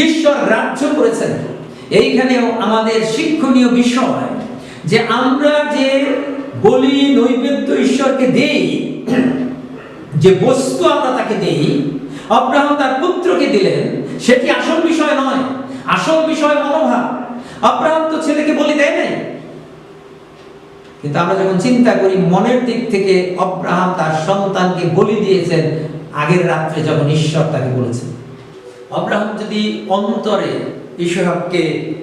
ঈশ্বর গ্রাহ্য করেছেন। এইখানেও আমাদের শিক্ষণীয় বিষয় যে আমরা যে বলি নৈবেদ্য ঈশ্বরকে দেই, যে বস্তু আমরা তাকে দেই, আব্রাহাম তার পুত্রকে দিলেন, সেটি আসল বিষয় নয়। আসল বিষয় মনোভাব। আব্রাহাম তো ছেলেকে বলি দেয় নাই, কিন্তু আমরা যখন চিন্তা করি মনের দিক থেকে আব্রাহাম তার সন্তানকে বলি দিয়েছেন আগের রাত্রে যখন ঈশ্বর তাকে বলেছেন। আব্রাহাম যদি অন্তরে ইসহাককে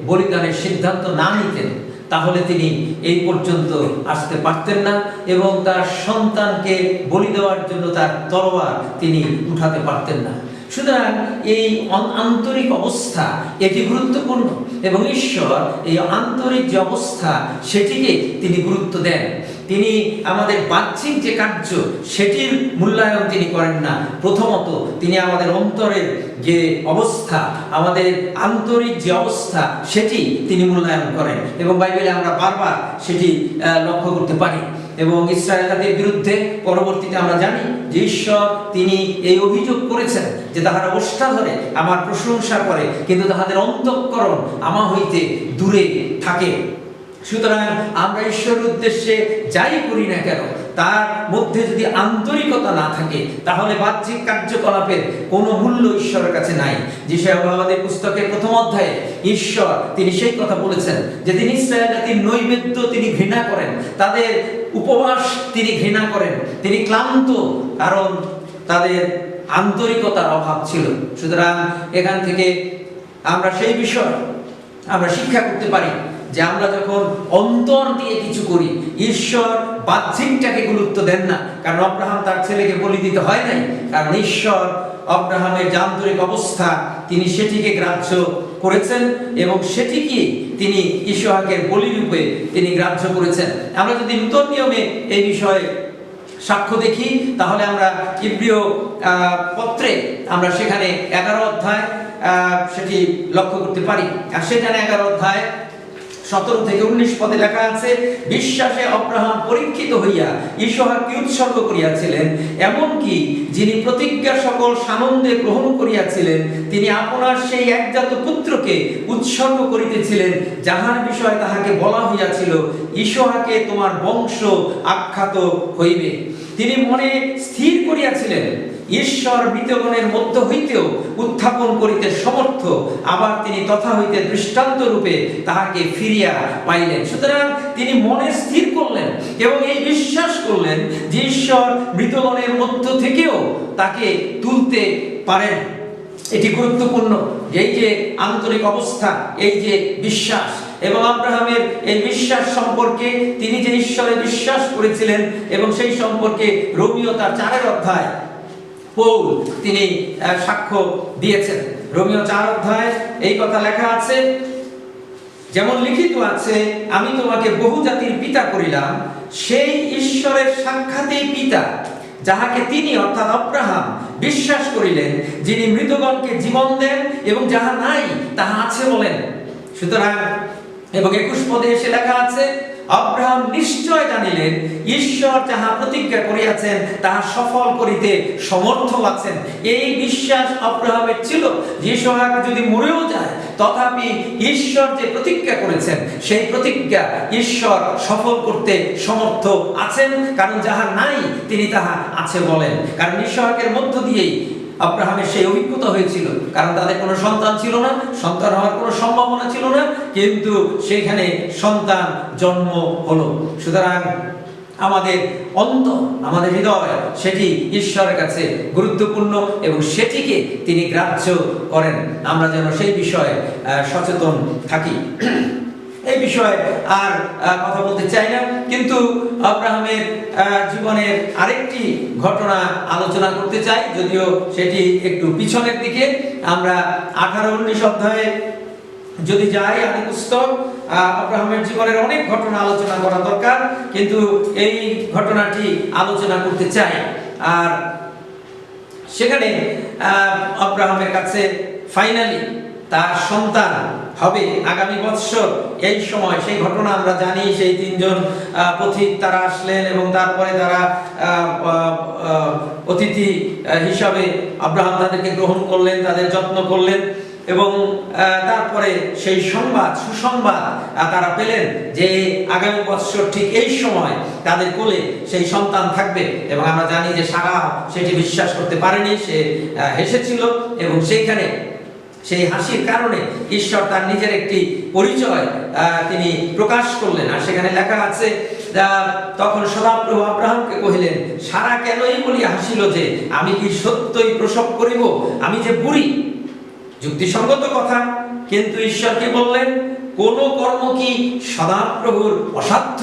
বলিদানের সিদ্ধান্ত না নিতেন, তাহলে তিনি এই পর্যন্ত আসতে পারতেন না এবং তার সন্তানকে বলি দেওয়ার জন্য তার তলোয়ার তিনি উঠাতে পারতেন না। সুতরাং এই আন্তরিক অবস্থা এটি গুরুত্বপূর্ণ এবং ঈশ্বর এই আন্তরিক যে অবস্থা সেটিকে তিনি গুরুত্ব দেন। তিনি আমাদের বাহ্যিক যে কার্য সেটির মূল্যায়ন তিনি করেন না। প্রথমত তিনি আমাদের অন্তরের যে অবস্থা, আমাদের আন্তরিক যে অবস্থা সেটি তিনি মূল্যায়ন করেন এবং বাইবেলে আমরা বারবার সেটি লক্ষ্য করতে পারি। এবং ইসরায়েলদের বিরুদ্ধে পরবর্তীতে আমরা জানি যে ঈশ্বর তিনি এই অভিযোগ করেছেন যে তাহারা ওষ্ঠাধরে আমার প্রশংসা করে, কিন্তু তাহাদের অন্তঃকরণ আমা হইতে দূরে থাকে। সুতরাং আমরা ঈশ্বরের উদ্দেশ্যে যাই করি না কেন, তার মধ্যে যদি আন্তরিকতা না থাকে, তাহলে বাহ্যিক কার্যকলাপের কোনো মূল্য ঈশ্বরের কাছে নাই। যিশায়া পুস্তকের 1ম অধ্যায়ে ঈশ্বর তিনি সেই কথা বলেছেন যে তিনি ইসরায়েল জাতির নৈবেদ্য তিনি ঘৃণা করেন, তাদের উপবাস তিনি ঘৃণা করেন। তিনি ক্লান্ত, কারণ তাদের আন্তরিকতার অভাব ছিল। সুতরাং এখান থেকে আমরা সেই বিষয় আমরা শিক্ষা করতে পারি যে আমরা যখন অন্তর দিয়ে কিছু করি, ঈশ্বর বাহ্যিকটাকে গুরুত্ব দেন না। কারণ আব্রাহাম তার ছেলেকে বলি দিতে হয় নাই, কারণ ঈশ্বর আব্রাহামের যে আন্তরিক অবস্থা তিনি সেটিকে গ্রাহ্য করেছেন এবং সেটিকে তিনি ইসহাকের বলিরূপে তিনি গ্রাহ্য করেছেন। আমরা যদি নূতন নিয়মে এই বিষয়ে সাক্ষ্য দেখি তাহলে আমরা ইব্রিয় পত্রে আমরা সেখানে 11 অধ্যায় সেটি লক্ষ্য করতে পারি। আর সেখানে 11 অধ্যায় 17 থেকে 19 পদে লেখা আছে, বিশ্বাসে আব্রাহাম পরীক্ষিত হইয়া ইসহাককে উৎসর্গ করিয়াছিলেন, এমনকি যিনি প্রতিজ্ঞা সকল সানন্দে গ্রহণ করিয়াছিলেন তিনি আপনার সেই একজাত পুত্রকে উৎসর্গ করিতেছিলেন, যাহার বিষয়ে তাহাকে বলা হইয়াছিল, ইসহাকে তোমার বংশ আখ্যাত হইবে। তিনি মনে স্থির করিয়াছিলেন ঈশ্বর মৃতগণের মধ্য হইতেও উত্থাপন করিতে সমর্থ, আবার তিনি তথা হইতে দৃষ্টান্ত রূপে তাহাকে ফিরিয়া পাইলেন। সুতরাং তিনি মনে স্থির করলেন এবং এই বিশ্বাস করলেন যে ঈশ্বর মৃতগণের মধ্য থেকেও তাকে তুলতে পারেন। এটি গুরুত্বপূর্ণ, এই যে আন্তরিক অবস্থা, এই যে বিশ্বাস এবং আব্রাহামের এই বিশ্বাস সম্পর্কে তিনি যে ঈশ্বরে বিশ্বাস করেছিলেন এবং সেই সম্পর্কে রোমীয় তার 4 অধ্যায় পৌল তিনি সাক্ষ্য দিয়েছেন। রোমীয় 4 অধ্যায় এই কথা লেখা আছে, যেমন লিখিত আছে, আমি তোমাকে বহু জাতির পিতা করিলাম, সেই ঈশ্বরের সাক্ষাতেই পিতা, যাহাকে তিনি অর্থাৎ আব্রাহাম বিশ্বাস করিলেন, যিনি মৃতগণকে জীবন দেন এবং যাহা নাই তাহা আছে বলেন। সুতরাং এবং 21 পদে এসে লেখা আছে, আব্রাহাম নিশ্চয় জানিলেন ঈশ্বর যাহা প্রতিজ্ঞা করিয়াছেন তাহা সফল করিতে সমর্থ আছেন। এই বিশ্বাস আব্রাহামের ছিল যে ইসহাক যদি মরেও যায় তথাপি ঈশ্বর যে প্রতিজ্ঞা করেছেন সেই প্রতিজ্ঞা ঈশ্বর সফল করতে সমর্থ আছেন, কারণ যাহা নাই তিনি তাহা আছে বলেন। কারণ ইসহাকের মধ্য দিয়েই আব্রাহামের সেই অভিজ্ঞতা হয়েছিল, কারণ তাদের কোনো সন্তান ছিল না, সন্তান হওয়ার কোনো সম্ভাবনা ছিল না, কিন্তু সেখানে সন্তান জন্ম হলো। সুতরাং আমাদের অন্তর, আমাদের হৃদয় সেটি ঈশ্বরের কাছে গুরুত্বপূর্ণ এবং সেটিকে তিনি গ্রাহ্য করেন। আমরা যেন সেই বিষয়ে সচেতন থাকি। এই বিষয়ে আর কথা বলতে চাই না, কিন্তু আব্রাহামের জীবনের আরেকটি ঘটনা আলোচনা করতে চাই, যদিও সেটি একটু পিছনের দিকে। আমরা 18-19 অধ্যায়ে যদি যাই, আদি পুস্তক, আব্রাহামের জীবনের অনেক ঘটনা আলোচনা করা দরকার, কিন্তু এই ঘটনাটি আলোচনা করতে চাই। আর সেখানে আব্রাহামের কাছে ফাইনালি তার সন্তান হবে আগামী বৎসর। এই সময় সেই ঘটনা আমরা জানি, সেই 3 জন পথিক তারা আসলেন এবং তারপরে তারা অতিথি হিসাবে আব্রাহাম তাদেরকে গ্রহণ করলেন, তাদের যত্ন করলেন এবং তারপরে সেই সুসংবাদ তারা পেলেন যে আগামী বৎসর ঠিক এই সময় তাদের কোলে সেই সন্তান থাকবে। এবং আমরা জানি যে সারা সেটি বিশ্বাস করতে পারেনি, সে হেসেছিল এবং সেইখানে সেই হাসির কারণে ঈশ্বর তার নিজের একটি পরিচয় তিনি প্রকাশ করলেন। আর সেখানে লেখা আছে, তখন সদাপ্রভু আব্রাহামকে কহিলেন, সারা কেন এই বলিয়া হাসিল যে আমি কি সত্যই প্রসব করিব, আমি যে বুড়ি? যুক্তিসঙ্গত কথা, কিন্তু ঈশ্বর কি বললেন, কোন কর্ম কি সদাপ্রভুর অসাধ্য?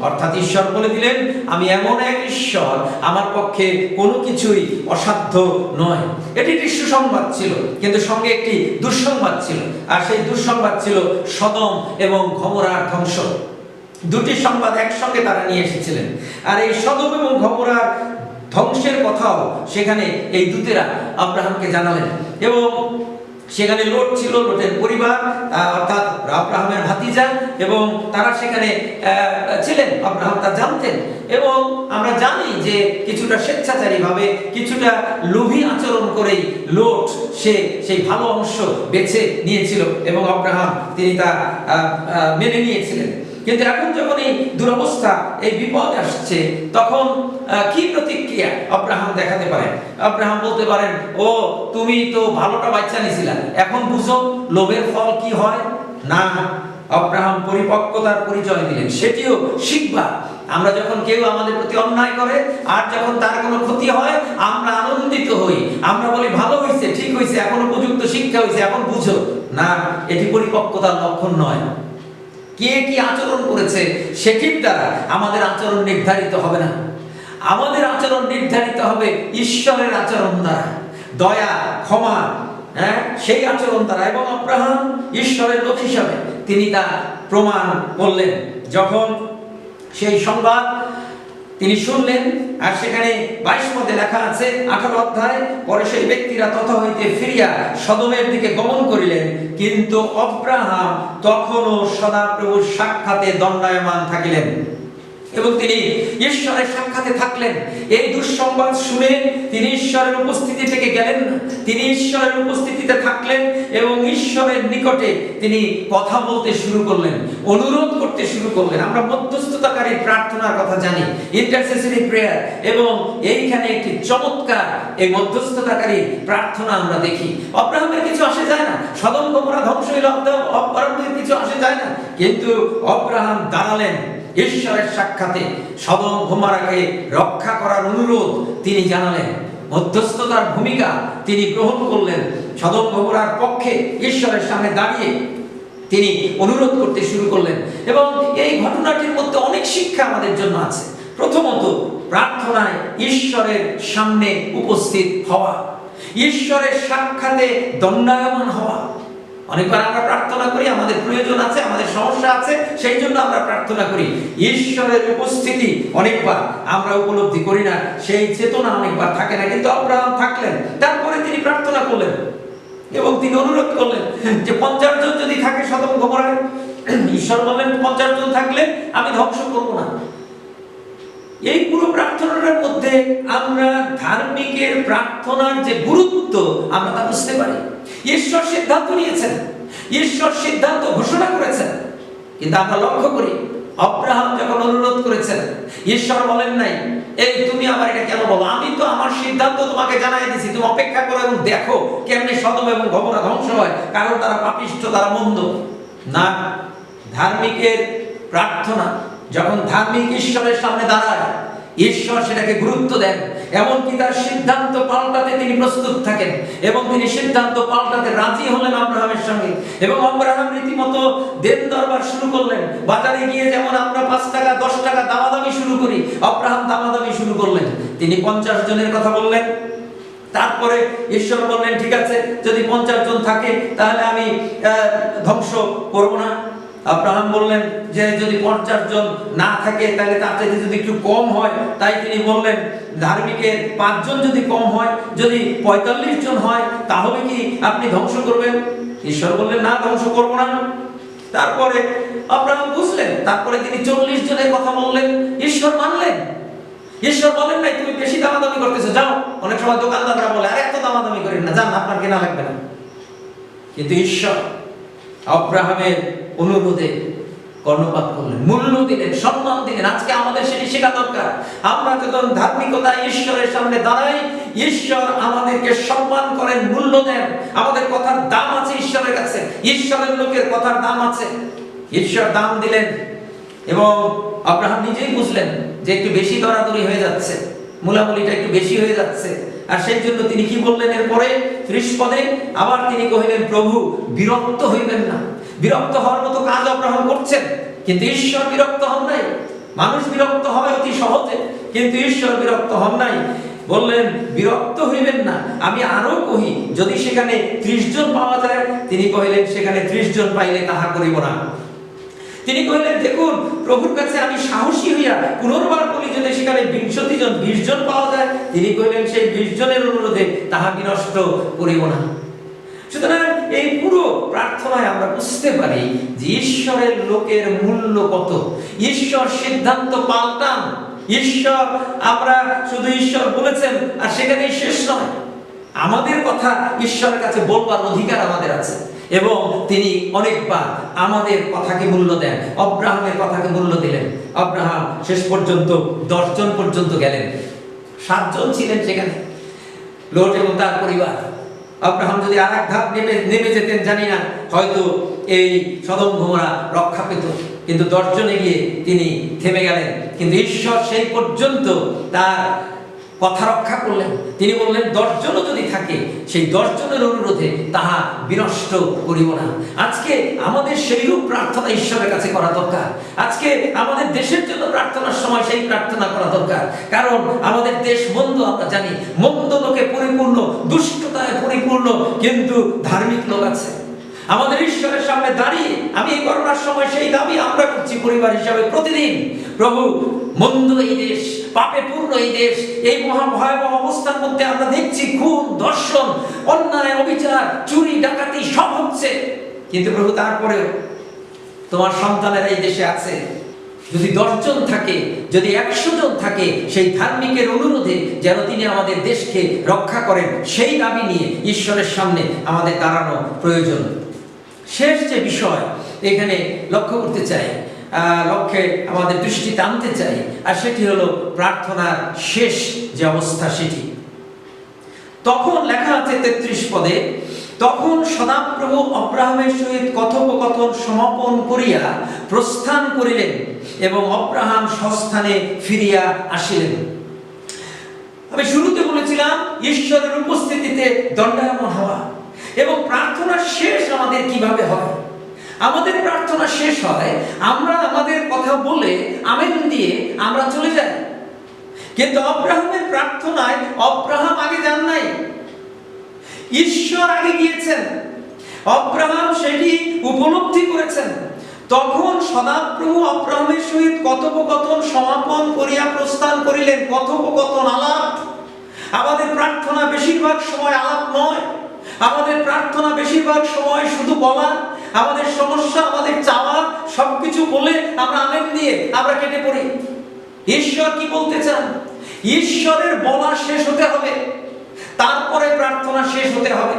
অর্থাৎ ঈশ্বর বলে দিলেন, আমি এমন এক ঈশ্বর, আমার পক্ষে কোনো কিছুই অসাধ্য নয়। এটি একটি সুসংবাদ ছিল, কিন্তু সঙ্গে একটি দুঃসংবাদ ছিল। আর সেই দুঃসংবাদ ছিল সদম এবং গমোরার ধ্বংস। দুটি সংবাদ একসঙ্গে তারা নিয়ে এসেছিলেন। আর এই সদম এবং গমোরার ধ্বংসের কথাও সেখানে এই দূতেরা আব্রাহামকে জানালেন। এবং সেখানে লোট ছিল, লোটের পরিবার অর্থাৎ আব্রাহামের ভাতিজা, এবং তারা সেখানে ছিলেন, আব্রাহাম তা জানতেন। এবং আমরা জানি যে কিছুটা স্বেচ্ছাচারী ভাবে, কিছুটা লোভী আচরণ করেই লোট সেই ভালো অংশ বেছে নিয়েছিল এবং আব্রাহাম তিনি তা মেনে নিয়েছিলেন। কিন্তু এখন যখন এই দুরবস্থা, এই বিপদ আসছে, তখন কি প্রতিক্রিয়া আব্রাহাম দেখাতে পারেন? আব্রাহাম বলতে পারেন, ও তুমি তো ভালোটা বাচ্চা নিয়েছিলা, এখন বুঝো লোভের ফল কি হয়? না, আব্রাহাম পরিপক্কতার পরিচয় দিলেন, সেটিও শিখবা। আমরা যখন কেউ আমাদের প্রতি অন্যায় করে আর যখন তার কোনো ক্ষতি হয় আমরা আনন্দিত হই, আমরা বলি ভালো হয়েছে, ঠিক হয়েছে, এখন উপযুক্ত শিক্ষা হয়েছে, এখন বুঝো। না, এটি পরিপক্কতার লক্ষণ নয়। কে কি আচরণ করেছে সেটির দ্বারা আমাদের আচরণ নির্ধারিত হবে না। আমাদের আচরণ নির্ধারিত হবে ঈশ্বরের আচরণ দ্বারা, দয়া, ক্ষমা, সেই আচরণ দ্বারা। এবং আব্রাহাম ঈশ্বরের লোক হিসাবে তিনি তা প্রমাণ করলেন যখন সেই সংবাদ তিনি শুনলেন। আর সেখানে 22 পদে লেখা আছে, 18 অধ্যায়, পরে সেই ব্যক্তিরা তথা হইতে ফিরিয়া সদমের দিকে গমন করিলেন, কিন্তু আব্রাহাম তখনও সদাপ্রভুর সাক্ষাতে দণ্ডায়মান থাকিলেন। এবং তিনি ঈশ্বরের সাক্ষাতে থাকলেন। এই দুঃসংবাদ শুনে তিনি ঈশ্বরের উপস্থিতি থেকে গেলেন না, তিনি ঈশ্বরের উপস্থিতিতে থাকলেন এবং ঈশ্বরের নিকটে তিনি কথা বলতে শুরু করলেন, অনুরোধ করতে শুরু করলেন। আমরা মধ্যস্থতাকারী প্রার্থনার কথা জানি, ইন্টারসেসরি প্রেয়ার, এবং এইখানে একটি চমৎকার এই মধ্যস্থতাকারী প্রার্থনা আমরা দেখি। আব্রাহামের কিছু আসে যায় না, সদম গমোরা ধ্বংস হইল, আব্রাহামের কিছু আসে যায় না, কিন্তু আব্রাহাম দাঁড়ালেন ঈশ্বরের সাক্ষাতে, সদম গমোরাকে রক্ষা করার অনুরোধ তিনি জানালেন, মধ্যস্থতার ভূমিকা তিনি গ্রহণ করলেন। সদম গমোরার পক্ষে ঈশ্বরের সামনে দাঁড়িয়ে তিনি অনুরোধ করতে শুরু করলেন। এবং এই ঘটনাটির মধ্যে অনেক শিক্ষা আমাদের জন্য আছে। প্রথমত, প্রার্থনায় ঈশ্বরের সামনে উপস্থিত হওয়া, ঈশ্বরের সাক্ষাতে দণ্ডায়মান হওয়া। অনেকবার আমরা প্রার্থনা করি, আমাদের প্রয়োজন আছে, আমাদের সমস্যা আছে, সেই জন্য আমরা প্রার্থনা করি। ঈশ্বরের উপস্থিতি অনেকবার আমরা উপলব্ধি করি না, সেই চেতনা অনেকবার থাকে না, কিন্তু আব্রাহাম থাকলেন। তারপরে তিনি প্রার্থনা করলেন এবং তিনি অনুরোধ করলেন যে 50 জন যদি থাকে সদম গমোরায়, ঈশ্বর বললেন 50 জন থাকলে আমি ধ্বংস করব না। এই পুরো প্রার্থনার মধ্যে আমরা ধার্মিকের প্রার্থনার যে গুরুত্ব আমরা তা বুঝতে পারি। ঈশ্বর সিদ্ধান্ত নিয়েছেন, ঈশ্বর সিদ্ধান্ত ঘোষণা করেছেন, কিন্তু আমরা লক্ষ্য করি আব্রাহাম যখন অনুরোধ করেছেন, ঈশ্বর বলেন নাই এই তুমি আমার এটা কেন বলো, আমি তো আমার সিদ্ধান্ত তোমাকে জানাই দিয়েছি, তুমি অপেক্ষা করো এবং দেখো কেমনে সদম এবং গমোরা ধ্বংস হয়, কারণ তারা পাপিষ্ঠ, তারা মন্দ। না, ধার্মিকের প্রার্থনা যখন ধার্মিক ঈশ্বরের সামনে দাঁড়ায়, ঈশ্বর সেটাকে গুরুত্ব দেন, এমনকি তার সিদ্ধান্ত পাল্টাতে তিনি প্রস্তুত থাকেন, এবং তিনি সিদ্ধান্ত পাল্টাতে রাজি হলেন আব্রাহামের সঙ্গে। এবং আব্রাহাম রীতিমতো দেন দরবার শুরু করলেন। বাজারে গিয়ে যেমন আমরা 5 টাকা 10 টাকা দামাদামি শুরু করি, আব্রাহাম দামাদামি শুরু করলেন। তিনি 50 জনের কথা বললেন। তারপরে ঈশ্বর বললেন ঠিক আছে, যদি 50 জন থাকে তাহলে আমি ধ্বংস করব না। আব্রাহাম বললেন যে যদি 50 জন না থাকে তাহলে তার চাইতে যদি একটু কম হয়, তাই তিনি বললেন ধার্মিকের 5 জন যদি কম হয়, যদি 45 জন হয় তাহলে কি আপনি ধ্বংস করবেন? ঈশ্বর বললেন না, ধ্বংস করব না। তারপরে আব্রাহাম বুঝলেন, তারপরে তিনি 40 জনের কথা বললেন, ঈশ্বর মানলেন। ঈশ্বর বলেন নাই তুমি বেশি দামাদামি করতেছো, যাও। অনেক সময় দোকানদাররা বলে আরে এত দামাদামি করেন না, যান, আপনার কেনা লাগবে না। কিন্তু ঈশ্বর আব্রাহামের অনুরোধে কর্ণপাত করলেন, মূল্য দিলেন, সম্মান দিলেন। আজকে আমাদের সেটি শেখা দরকার। আমরা যখন ধার্মিকতা ঈশ্বরের সামনে দাঁড়াই, ঈশ্বর আমাদেরকে সম্মান করেন, মূল্য দেন। আমাদের কথার দাম আছে ঈশ্বরের কাছে, ঈশ্বরের লোকের কথার দাম আছে। ঈশ্বর দাম দিলেন এবং আব্রাহাম নিজেই বুঝলেন যে একটু বেশি দরাদরি হয়ে যাচ্ছে, মূলামূলিটা একটু বেশি হয়ে যাচ্ছে। আর সেই জন্য তিনি কি বললেন এরপরে 30 পদে, আবার তিনি কহিলেন প্রভু বিরক্ত হইবেন না। বিরক্ত হওয়ার মতো কাজ আব্রাহাম করছেন, কিন্তু ঈশ্বর বিরক্ত হন নাই। মানুষ বিরক্ত হয় অতি সহজে, কিন্তু ঈশ্বর বিরক্ত হন নাই। বললেন বিরক্ত হইবেন না, আমি আরো কহি যদি সেখানে 30 জন পাওয়া যায়। তিনি কহিলেন সেখানে 30 জন পাইলে তাহা করিব না। তিনি কহিলেন দেখুন প্রভুর কাছে আমি সাহসী হইয়া পুনর্বার বলি যদি সেখানে 20 জন 20 জন পাওয়া যায়। তিনি কহিলেন সেই 20 জনের অনুরোধে তাহা বিনষ্ট করিব না। সুতরাং এই পুরো প্রার্থনায় আমরা বুঝতে পারি যে ঈশ্বরের লোকের মূল্য কত। ঈশ্বর সিদ্ধান্ত পাল্টান। ঈশ্বর, আমরা শুধু ঈশ্বর বলেছেন আর সেখানেই শেষ নয়, আমাদের কথা ঈশ্বরের কাছে বলবার অধিকার আমাদের আছে। এবং তিনি অনেকবার আমাদের কথাকে মূল্য দেন। আব্রাহামের কথাকে মূল্য দিলেন। আব্রাহাম শেষ পর্যন্ত 10 জন পর্যন্ত গেলেন। 7 জন ছিলেন সেখানে, লোট এবং তার পরিবার। আব্রাহাম যদি আর এক ধাপ নেমে যেতেন জানি না, হয়তো এই সদম গমোরা রক্ষা পেত, কিন্তু 10 জনে গিয়ে তিনি থেমে গেলেন। কিন্তু ঈশ্বর সেই পর্যন্ত তার কথা রক্ষা করলেন। তিনি বললেন 10 জনও যদি থাকে, সেই 10 জনের অনুরোধে তাহা বিনষ্ট করিব না। আজকে আমাদের সেইরূপ প্রার্থনা ঈশ্বরের কাছে করা দরকার। আজকে আমাদের দেশের জন্য প্রার্থনার সময় সেই প্রার্থনা করা দরকার, কারণ আমাদের দেশ মন্দ, আমরা জানি মন্দ লোকে পরিপূর্ণ, দুষ্টতায় পরিপূর্ণ, কিন্তু ধার্মিক লোক আছে। আমাদের ঈশ্বরের সামনে দাঁড়িয়ে আমি এই করোনার সময় সেই দাবি আমরা করছি পরিবার হিসাবে প্রতিদিন, প্রভু মন্দ এই দেশ, পাপে পূর্ণ এই দেশ, এই মহা ভয়াবহ অবস্থার মধ্যে আমরা দেখছি খুন, ধর্ষণ, অন্যায়, অবিচার, চুরি, ডাকাতি সব হচ্ছে, কিন্তু প্রভু তারপরেও তোমার সন্তানেরা এই দেশে আছে। যদি 10 জন থাকে, যদি 100 জন থাকে, সেই ধার্মিকের অনুরোধে যেন তিনি আমাদের দেশকে রক্ষা করেন, সেই দাবি নিয়ে ঈশ্বরের সামনে আমাদের দাঁড়ানো প্রয়োজন। শেষ যে বিষয় এখানে লক্ষ্য করতে চাই, লক্ষ্যে আমাদের দৃষ্টি টানতে চাই, আর সেটি হলো প্রার্থনার শেষ যে অবস্থা সেটি। তখন লেখা আছে 33 পদে, তখন সদাপ্রভু অব্রাহামের সহিত কথোপকথন সমাপন করিয়া প্রস্থান করিলেন এবং অব্রাহাম স্বস্থানে ফিরিয়া আসিলেন। আমি শুরুতে বলেছিলাম ঈশ্বরের উপস্থিতিতে দণ্ডায়মান হওয়া, এবং প্রার্থনার শেষ আমাদের কিভাবে হয়। আমাদের প্রার্থনা শেষ হয় আমরা আমাদের কথা বলে আমেন দিয়ে আমরা চলে যাই, কিন্তু অব্রাহামের প্রার্থনায় অব্রাহাম আগে যান নাই, ঈশ্বর আগে গিয়েছেন। অব্রাহাম সেটি উপলব্ধি করেছেন। তখন সদাপ্রভু অব্রাহামের সহিত কথোপকথন সমাপন করিয়া প্রস্থান করিলেন। কথোপকথন, আলাপ। আমাদের প্রার্থনা বেশিরভাগ সময় আলাপ নয়, আমাদের প্রার্থনা বেশিরভাগ সময় শুধু বলা, আমাদের সমস্যা, আমাদের চাওয়া সবকিছু বলে আমরা আমেন দিয়ে আমরা কেটে পড়ি। ঈশ্বর কি বলতে চান? ঈশ্বরের বলা শেষ হতে হবে, তারপরে প্রার্থনা শেষ হতে হবে।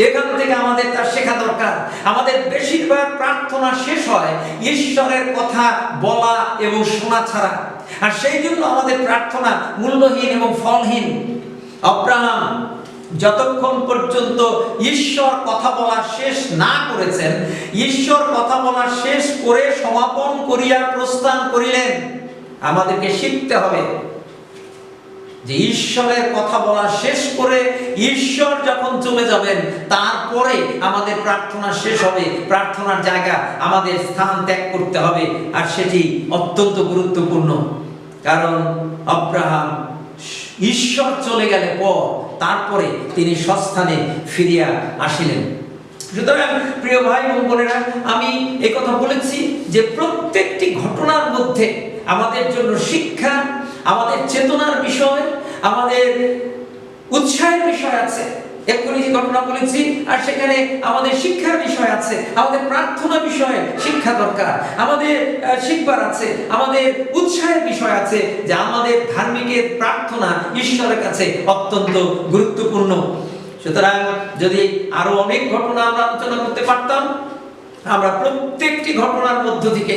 এখান থেকে আমাদের তা শেখা দরকার। আমাদের বেশিরভাগ প্রার্থনা শেষ হয় ঈশ্বরের কথা বলা এবং শোনা ছাড়া, আর সেই জন্য আমাদের প্রার্থনা মূল্যহীন এবং ফলহীন। আব্রাহাম যতক্ষণ পর্যন্ত ঈশ্বর কথা বলা শেষ না করেছেন, ঈশ্বর কথা বলা শেষ করে সমাপন করিয়া প্রস্থান করিলেন। আমাদেরকে শিখতে হবে যে ঈশ্বরের কথা বলা শেষ করে ঈশ্বর যখন চলে যাবেন, তারপরে আমাদের প্রার্থনা শেষ হবে। প্রার্থনার জায়গা আমাদের স্থান ত্যাগ করতে হবে, আর সেটি অত্যন্ত গুরুত্বপূর্ণ। কারণ আব্রাহাম ঈশ্বর চলে গেলে পর তারপরে তিনি স্বস্থানে ফিরিয়া আসিলেন। সুতরাং প্রিয় ভাই ও বোনেরা, আমি এই কথা বলেছি যে প্রত্যেকটি ঘটনার মধ্যে আমাদের জন্য শিক্ষা, আমাদের চেতনার বিষয়, আমাদের উৎসাহের বিষয় আছে। এক্ষুনি যে ঘটনা বলেছি, আর সেখানে আমাদের শিক্ষার বিষয় আছে, আমাদের প্রার্থনা বিষয়ে শিক্ষা দরকার, আমাদের শিখবার আছে, আমাদের উৎসাহের বিষয় আছে, যে আমাদের ধার্মিকের প্রার্থনা ঈশ্বরের কাছে অত্যন্ত গুরুত্বপূর্ণ। সুতরাং যদি আরো অনেক ঘটনা আমরা আলোচনা করতে পারতাম, আমরা প্রত্যেকটি ঘটনার মধ্য থেকে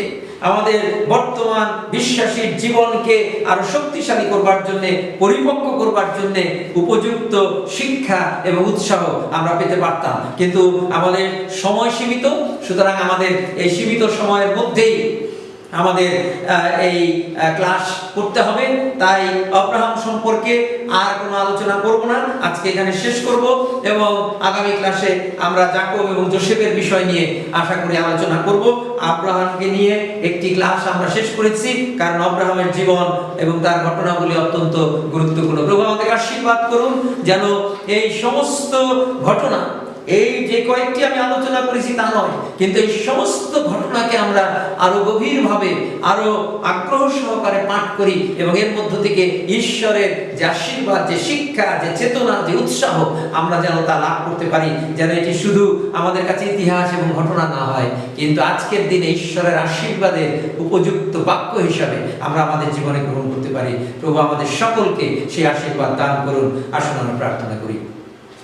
আমাদের বর্তমান বিশ্বাসীর জীবনকে আরো শক্তিশালী করবার জন্য, পরিপক্ক করবার জন্য উপযুক্ত শিক্ষা এবং উৎসাহ আমরা পেতে পারতাম। কিন্তু আমাদের সময় সীমিত, সুতরাং আমাদের এই সীমিত সময়ের মধ্যেই আমাদের এই ক্লাস করতে হবে। তাই আব্রাহাম সম্পর্কে আর কোনো আলোচনা করব না, আজকে এখানে শেষ করব, এবং আগামী ক্লাসে আমরা যাকব এবং যোসেফের বিষয় নিয়ে আশা করি আলোচনা করব। আব্রাহামকে নিয়ে একটি ক্লাস আমরা শেষ করেছি, কারণ আব্রাহামের জীবন এবং তার ঘটনাগুলি অত্যন্ত গুরুত্বপূর্ণ। প্রভু আমাদের আশীর্বাদ করুন যেন এই সমস্ত ঘটনা, এই যে কয়েকটি আমি আলোচনা করেছি তা নয়, কিন্তু এই সমস্ত ঘটনাকে আমরা আরো গভীরভাবে, আরো আগ্রহ সহকারে পাঠ করি, এবং এর মধ্য থেকে ঈশ্বরের যে আশীর্বাদ, যে শিক্ষা, যে চেতনা, যে উৎসাহ আমরা যেন তা লাভ করতে পারি। যেন এটি শুধু আমাদের কাছে ইতিহাস এবং ঘটনা না হয়, কিন্তু আজকের দিনে ঈশ্বরের আশীর্বাদের উপযুক্ত বাক্য হিসাবে আমরা আমাদের জীবনে গ্রহণ করতে পারি। প্রভু আমাদের সকলকে সেই আশীর্বাদ দান করুন। আসুন আমরা প্রার্থনা করি।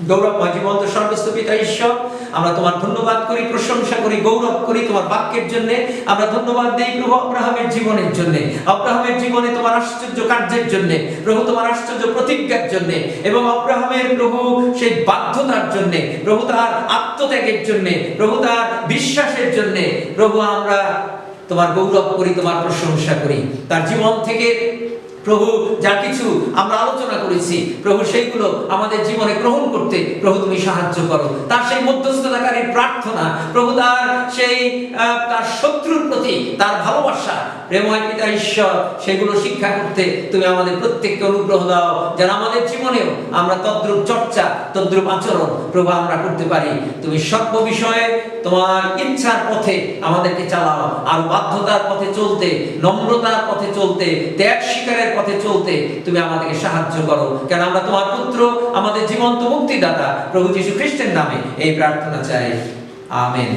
গৌরবময় জীবন্ত সর্বস্থ পিতা ঈশ্বর, আমরা তোমার ধন্যবাদ করি, প্রশংসা করি, গৌরব করি তোমার বাক্যের জন্য। আমরা ধন্যবাদ দেই প্রভু আব্রাহামের জীবনের জন্য, আব্রাহামের জীবনে তোমার আশ্চর্য কার্যের জন্য, প্রভু তোমার আশ্চর্য প্রতিজ্ঞার জন্য, এবং আব্রাহামের প্রভু সেই বাধ্যতার জন্য, প্রভু তার আত্মত্যাগের জন্য, প্রভু তার বিশ্বাসের জন্য। প্রভু আমরা তোমার গৌরব করি, তোমার প্রশংসা করি। তার জীবন থেকে প্রভু যা কিছু আমরা আলোচনা করেছি প্রভু, সেইগুলো আমাদের জীবনে গ্রহণ করতে প্রভু তুমি সাহায্য করো। তার সেই মধ্যস্থতাকারীর প্রার্থনা, প্রভু তার সেই তার শত্রুর প্রতি তার ভালোবাসা, প্রেমময় পিতা ঈশ্বর, সেগুলো শিক্ষা করতে তুমি আমাদের প্রত্যেককে অনুগ্রহ দাও, যেন আমাদের জীবনেও আমরা তদ্রূপ চর্চা, তদ্রূপ আচরণ প্রভু আমরা করতে পারি। তুমি সর্ব বিষয়ে তোমার ইচ্ছার পথে আমাদেরকে চালাও, আর বাধ্যতার পথে চলতে, নম্রতার পথে চলতে, ত্যাগ স্বীকারের পথে চলতে তুমি আমাদেরকে সাহায্য করো। কেন আমরা তোমার পুত্র, আমাদের জীবন্ত মুক্তিদাতা প্রভু যীশু খ্রিস্টের নামে এই প্রার্থনা চাই, আমেন।